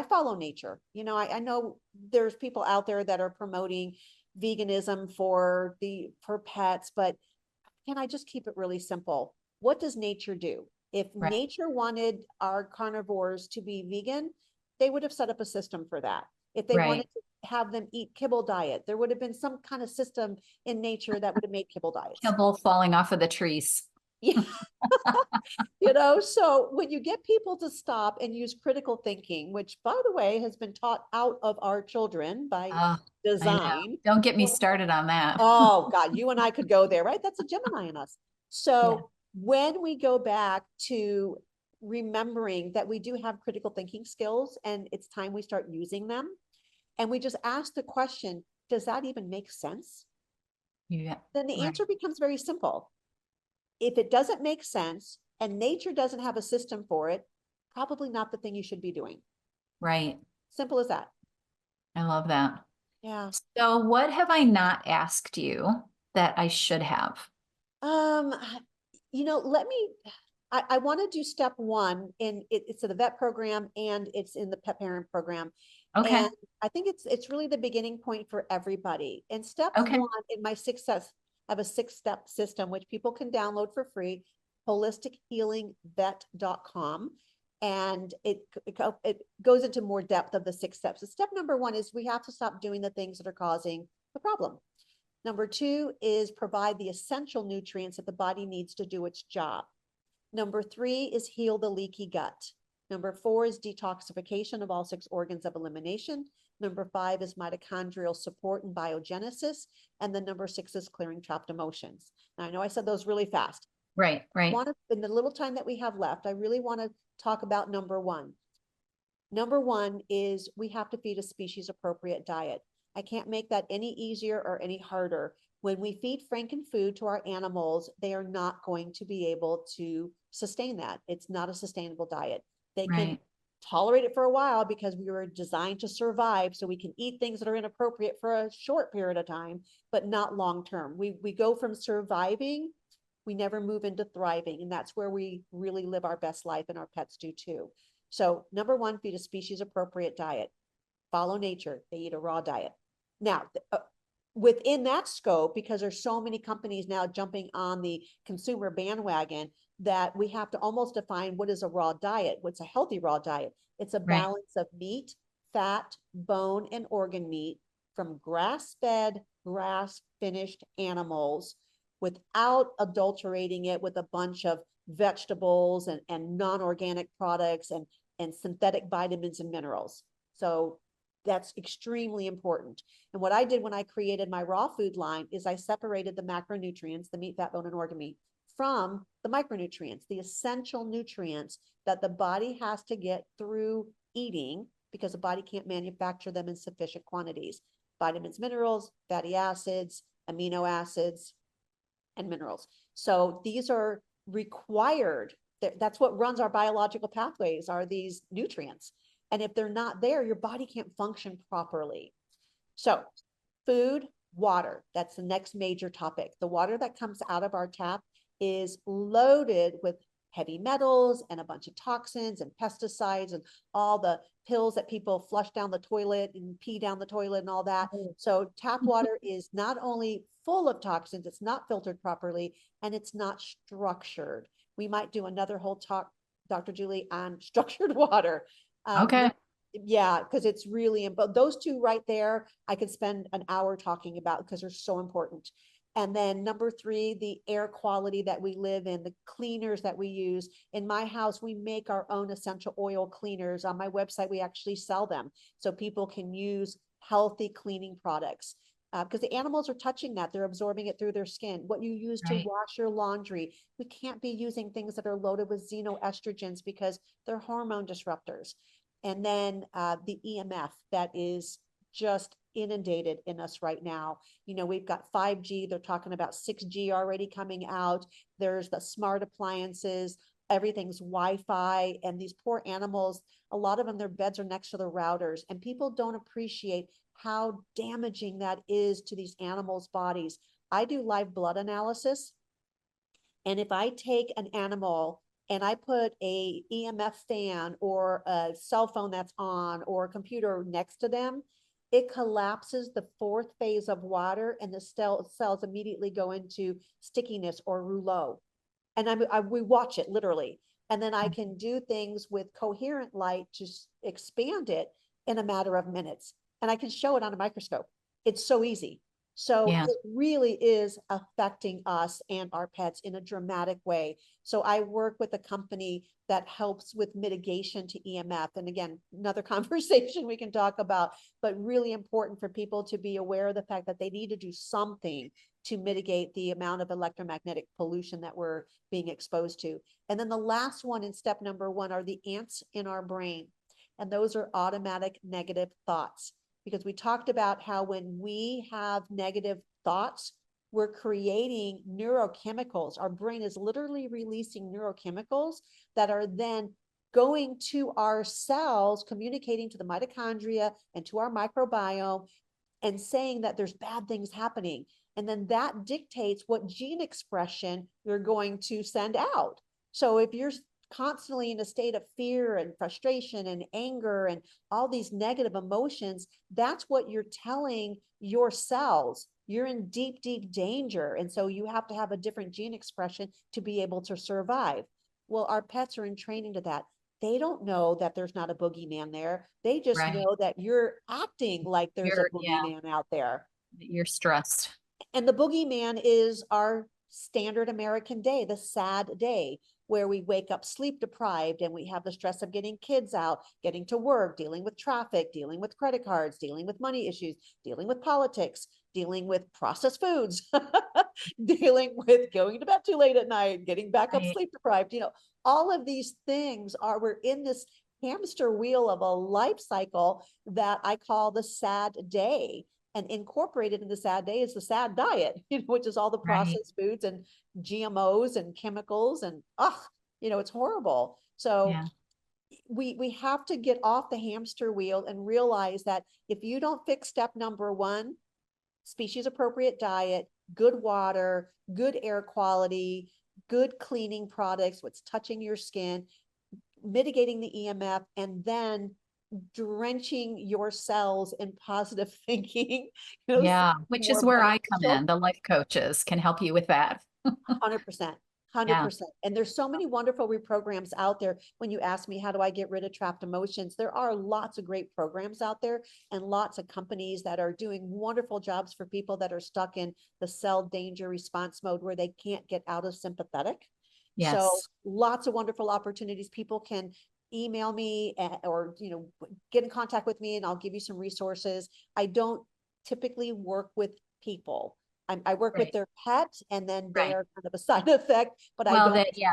follow nature. I know there's people out there that are promoting veganism for pets, but can I just keep it really simple? What does nature do? If Right. nature wanted our carnivores to be vegan, they would have set up a system for that. If they wanted Right. to have them eat kibble diet, there would have been some kind of system in nature that would have made kibble diets. Kibble falling off of the trees. Yeah. So when you get people to stop and use critical thinking, which by the way has been taught out of our children by Oh, I know. design. Don't get me started on that. Oh God, you and I could go there, right? That's a Gemini in us. Yeah. So when we go back to remembering that we do have critical thinking skills and it's time we start using them, and we just ask the question, does that even make sense? Yeah. Then the Right. answer becomes very simple. If it doesn't make sense and nature doesn't have a system for it, probably not the thing you should be doing. Right. Simple as that. I love that. Yeah. So what have I not asked you that I should have? Um, let me, I want to do step one it's in the vet program and it's in the pet parent program. Okay. And I think it's really the beginning point for everybody. And step Okay. one in my success, I have a 6-step system, which people can download for free, holistichealingvet.com. And it goes into more depth of the 6 steps. So step number one is we have to stop doing the things that are causing the problem. Number two is provide the essential nutrients that the body needs to do its job. Number three is heal the leaky gut. Number four is detoxification of all 6 organs of elimination. Number 5 is mitochondrial support and biogenesis. And then number 6 is clearing trapped emotions. Now, I know I said those really fast. Right. Right. In the little time that we have left, I really want to talk about number one. Number one is we have to feed a species appropriate diet. I can't make that any easier or any harder. When we feed frankenfood to our animals, they are not going to be able to sustain that. It's not a sustainable diet. They can Right. tolerate it for a while because we were designed to survive, so we can eat things that are inappropriate for a short period of time, but not long term. We go from surviving, we never move into thriving, and that's where we really live our best life, and our pets do too. So number one, feed a species appropriate diet. Follow nature. They eat a raw diet. Now, within that scope, because there's so many companies now jumping on the consumer bandwagon, that we have to almost define what is a raw diet. What's a healthy raw diet? It's a Right. balance of meat, fat, bone, and organ meat from grass-fed, grass-finished animals without adulterating it with a bunch of vegetables and non-organic products and synthetic vitamins and minerals. So that's extremely important. And what I did when I created my raw food line is I separated the macronutrients, the meat, fat, bone, and organ meat, from the micronutrients, the essential nutrients that the body has to get through eating, because the body can't manufacture them in sufficient quantities. Vitamins, minerals, fatty acids, amino acids, and minerals. So these are required That's what runs our biological pathways, are these nutrients. And if they're not there, your body can't function properly. So food, water, that's the next major topic. The water that comes out of our tap is loaded with heavy metals and a bunch of toxins and pesticides and all the pills that people flush down the toilet and pee down the toilet and all that. So tap water is not only full of toxins, it's not filtered properly, and it's not structured. We might do another whole talk, Dr. Julie, on structured water. Okay. Yeah, because it's really, but those two right there, I could spend an hour talking about because they're so important. And then number three, the air quality that we live in, the cleaners that we use. In my house, we make our own essential oil cleaners. On my website, we actually sell them so people can use healthy cleaning products. Because the animals are touching that, they're absorbing it through their skin. What you use to wash your laundry, we can't be using things that are loaded with xenoestrogens because they're hormone disruptors. And then the EMF that is just inundated in us right now. You know, we've got 5G, they're talking about 6G already coming out. There's the smart appliances, everything's Wi-Fi, and these poor animals, a lot of them, their beds are next to the routers, and people don't appreciate how damaging that is to these animals' bodies. I do live blood analysis, and if I take an animal and I put a EMF fan or a cell phone that's on or a computer next to them, it collapses the fourth phase of water, and the cells immediately go into stickiness or rouleau. And we watch it literally. And then I can do things with coherent light to expand it in a matter of minutes. And I can show it on a microscope. It's so easy. So it really is affecting us and our pets in a dramatic way. So I work with a company that helps with mitigation to EMF. And again, another conversation we can talk about, but really important for people to be aware of the fact that they need to do something to mitigate the amount of electromagnetic pollution that we're being exposed to. And then the last one in step number one are the ants in our brain. And those are automatic negative thoughts. Because we talked about how when we have negative thoughts, we're creating neurochemicals. Our brain is literally releasing neurochemicals that are then going to our cells, communicating to the mitochondria and to our microbiome and saying that there's bad things happening. And then that dictates what gene expression you're going to send out. So if you're constantly in a state of fear and frustration and anger and all these negative emotions, that's what you're telling your cells. You're in deep, deep danger. And so you have to have a different gene expression to be able to survive. Well, our pets are in training to that. They don't know that there's not a boogeyman there. They just know that you're acting like there's a boogeyman out there. You're stressed. And the boogeyman is our standard American day, the sad day, where we wake up sleep deprived and we have the stress of getting kids out, getting to work, dealing with traffic, dealing with credit cards, dealing with money issues, dealing with politics, dealing with processed foods, dealing with going to bed too late at night, getting back up sleep deprived. You know, all of these things we're in this hamster wheel of a life cycle that I call the sad day. And incorporated in the sad day is the sad diet, which is all the processed foods and GMOs and chemicals and it's horrible. So we have to get off the hamster wheel and realize that if you don't fix step number one, species appropriate diet, good water, good air quality, good cleaning products, what's touching your skin, mitigating the EMF, and then drenching your cells in positive thinking. Which is where I come in. The life coaches can help you with that. 100%. 100%. And there's so many wonderful reprograms out there. When you ask me, how do I get rid of trapped emotions? There are lots of great programs out there and lots of companies that are doing wonderful jobs for people that are stuck in the cell danger response mode where they can't get out of sympathetic. So lots of wonderful opportunities. People can email me or get in contact with me and I'll give you some resources. I don't typically work with people. I work with their pet, and then they are kind of a side effect, but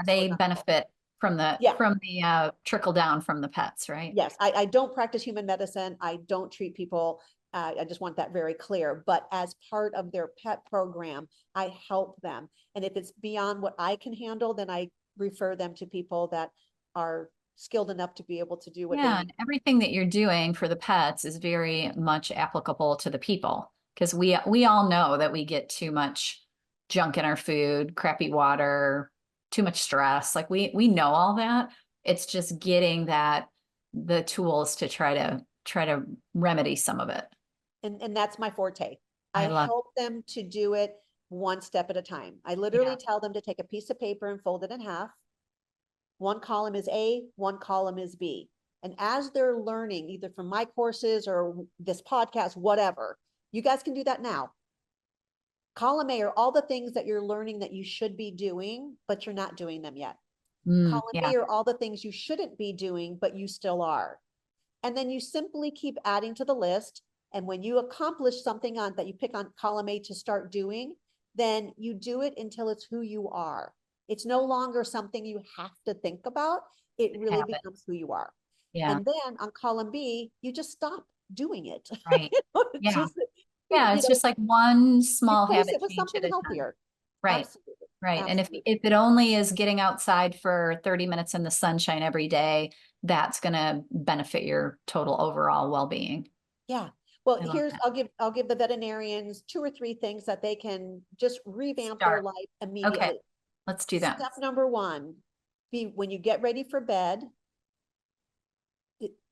they benefit from the trickle down from the pets, right? Yes, I don't practice human medicine. I don't treat people. I just want that very clear. But as part of their pet program, I help them. And if it's beyond what I can handle, then I refer them to people that are skilled enough to be able to do what they Yeah, need. and everything that you're doing for the pets is very much applicable to the people, because we all know that we get too much junk in our food, crappy water, too much stress. Like we know all that. It's just getting the tools to try to remedy some of it. And that's my forte. I I love, help them to do it one step at a time. I literally yeah, tell them to take a piece of paper and fold it in half. One column is A, one column is B. And as they're learning, either from my courses or this podcast, whatever, you guys can do that now. Column A are all the things that you're learning that you should be doing, but you're not doing them yet. Column yeah, B are all the things you shouldn't be doing, but you still are. And then you simply keep adding to the list. And when you accomplish something on that you pick on column A to start doing, then you do it until it's who you are. It's no longer something you have to think about. It really habit. becomes who you are. Yeah, And then on column B, you just stop doing it. right. It's Yeah. just, Yeah, it's just like one small replace habit it with change something at a time. healthier. Right. Absolutely. Right. And Absolutely. if it only is getting outside for 30 minutes in the sunshine every day, that's going to benefit your total overall well-being. Yeah. Well, I love here's that. I'll give the veterinarians 2 or 3 things that they can just revamp their Start. life Okay. immediately. Let's do that. Step number one, be when you get ready for bed,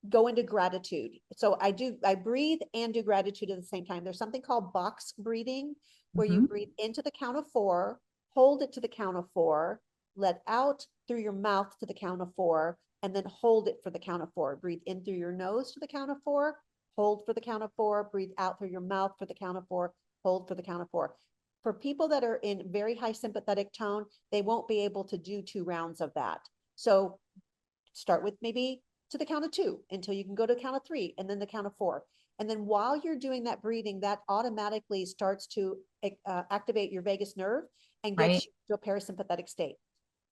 go into gratitude. So I breathe and do gratitude at the same time. There's something called box breathing, where you Mhm. breathe into the count of 4, hold it to the count of 4, let out through your mouth to the count of 4, and then hold it for the count of 4. Breathe in through your nose to the count of 4, hold for the count of 4, breathe out through your mouth for the count of 4, hold for the count of 4. For people that are in very high sympathetic tone, they won't be able to do 2 rounds of that. So start with maybe to the count of 2 until you can go to the count of 3 and then the count of 4. And then while you're doing that breathing, that automatically starts to activate your vagus nerve and Right. gets you to a parasympathetic state.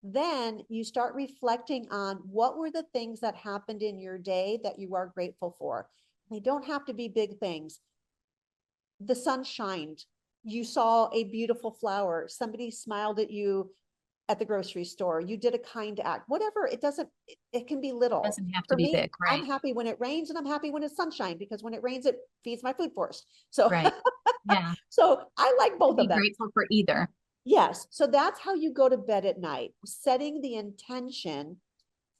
Then you start reflecting on what were the things that happened in your day that you are grateful for. They don't have to be big things. The sun shined. You saw a beautiful flower. Somebody smiled at you at the grocery store. You did a kind act, whatever. It can be little. Doesn't have to For be me, big. I'm Right. happy when it rains and I'm happy when it's sunshine, because when it rains, it feeds my food force. So, Right. Yeah. so I like To both of be them. grateful for either. Yes. So that's how you go to bed at night, setting the intention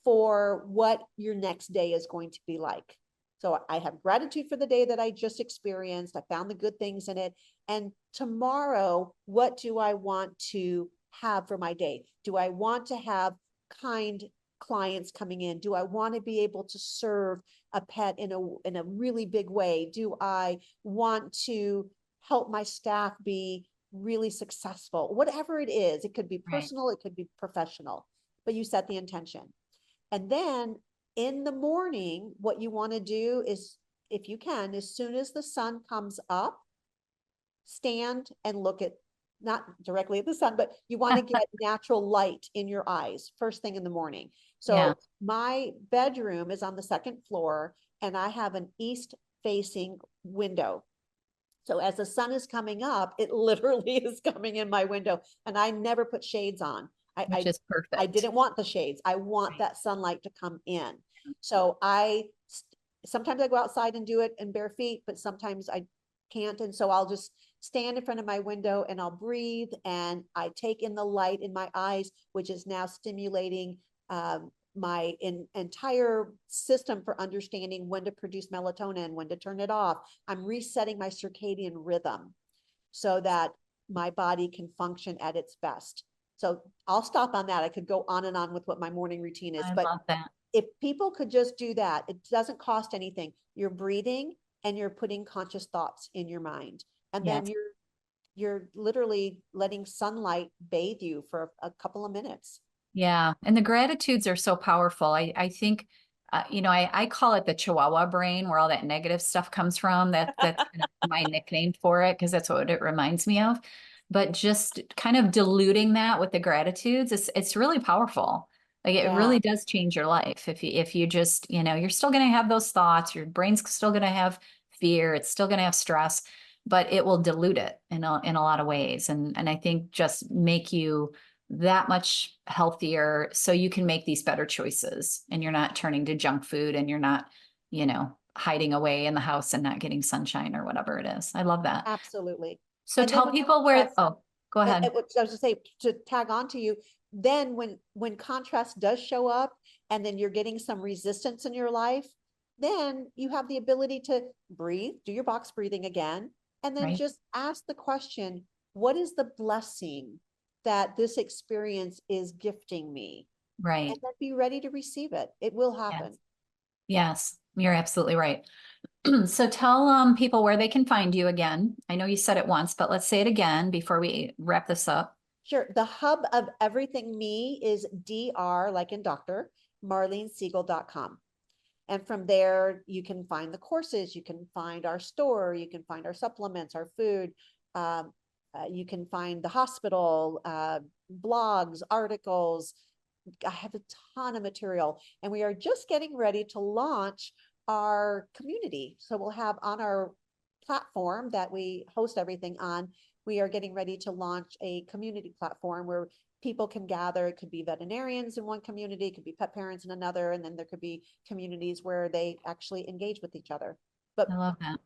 for what your next day is going to be like. So I have gratitude for the day that I just experienced. I found the good things in it. And tomorrow, what do I want to have for my day? Do I want to have kind clients coming in? Do I want to be able to serve a pet in a really big way? Do I want to help my staff be really successful? Whatever it is, it could be Right. personal, it could be professional, but you set the intention. And then in the morning, what you want to do is, if you can, as soon as the sun comes up, stand and look at, not directly at the sun, but you want to get natural light in your eyes first thing in the morning. Yeah. So my bedroom is on the 2nd floor and I have an east facing window. So as the sun is coming up, it literally is coming in my window, and I never put shades on. Which is I perfect. didn't want the shades. I want Right. that sunlight to come in. So sometimes I go outside and do it in bare feet, but sometimes I can't. And so I'll just stand in front of my window and I'll breathe and I take in the light in my eyes, which is now stimulating my entire system for understanding when to produce melatonin, when to turn it off. I'm resetting my circadian rhythm so that my body can function at its best. So I'll stop on that. I could go on and on with what my morning routine is, I but love that. if people could just do that, it doesn't cost anything. You're breathing and you're putting conscious thoughts in your mind. And then Yes. you're literally letting sunlight bathe you for a couple of minutes. Yeah. And the gratitudes are so powerful. I think, I call it the Chihuahua brain, where all that negative stuff comes from. That's kind of my nickname for it, because that's what it reminds me of. But just kind of diluting that with the gratitudes, it's really powerful. Like it Yeah. really does change your life. If you just, you're still going to have those thoughts, your brain's still going to have fear, it's still going to have stress, but it will dilute it in a lot of ways. And I think just make you that much healthier, so you can make these better choices and you're not turning to junk food and you're not, hiding away in the house and not getting sunshine or whatever it is. I love that. Absolutely. So And then tell people where, oh, go ahead. I was to say, to tag on to you, then when contrast does show up and then you're getting some resistance in your life, then you have the ability to breathe, do your box breathing again, and then Right. just ask the question, what is the blessing that this experience is gifting me? Right. And then be ready to receive it. It will happen. Yes, you're absolutely right. So tell people where they can find you again. I know you said it once, but let's say it again before we wrap this up. Sure. The hub of everything me is Dr. like in doctor, marlenesiegel.com. And from there, you can find the courses, you can find our store, you can find our supplements, our food, you can find the hospital, blogs, articles. I have a ton of material, and we are just getting ready to launch our community. So we'll have on our platform that we host everything on, we are getting ready to launch a community platform where people can gather. It could be veterinarians in one community, it could be pet parents in another, and then there could be communities where they actually engage with each other. But I love that.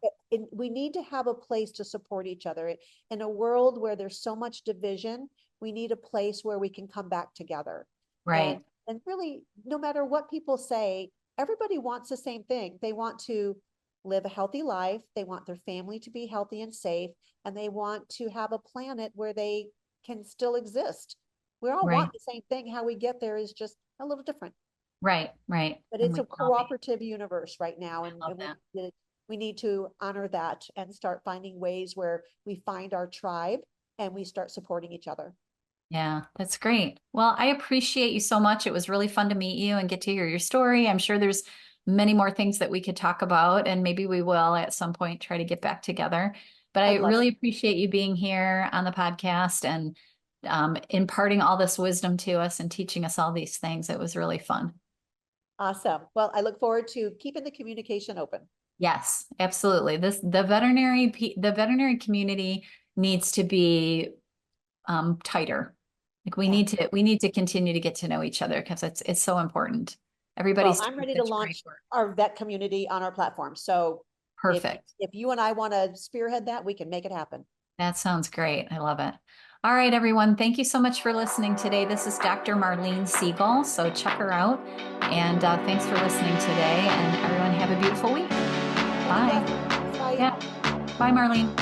we need to have a place to support each other. In a world where there's so much division, we need a place where we can come back together. Right. And really, no matter what people say, everybody wants the same thing. They want to live a healthy life. They want their family to be healthy and safe, and they want to have a planet where they can still exist. We all Right. want the same thing. How we get there is just a little different. Right. Right. But And it's we a can all be. cooperative universe right now, and Love that. we need to honor that and start finding ways where we find our tribe and we start supporting each other. Yeah, that's great. Well, I appreciate you so much. It was really fun to meet you and get to hear your story. I'm sure there's many more things that we could talk about, and maybe we will at some point try to get back together. But I I'd love really it. appreciate you being here on the podcast and imparting all this wisdom to us and teaching us all these things. It was really fun. Awesome. Well, I look forward to keeping the communication open. Yes, absolutely. The veterinary community needs to be tighter. Like we Yeah. need to continue to get to know each other because it's so important. Well, Everybody's I'm doing ready to such great launch work. our vet community on our platform. So Perfect. if you and I want to spearhead that, we can make it happen. That sounds great. I love it. All right, everyone. Thank you so much for listening today. This is Dr. Marlene Siegel. So check her out. And thanks for listening today. And everyone have a beautiful week. Bye. Bye. Yeah. Bye, Marlene.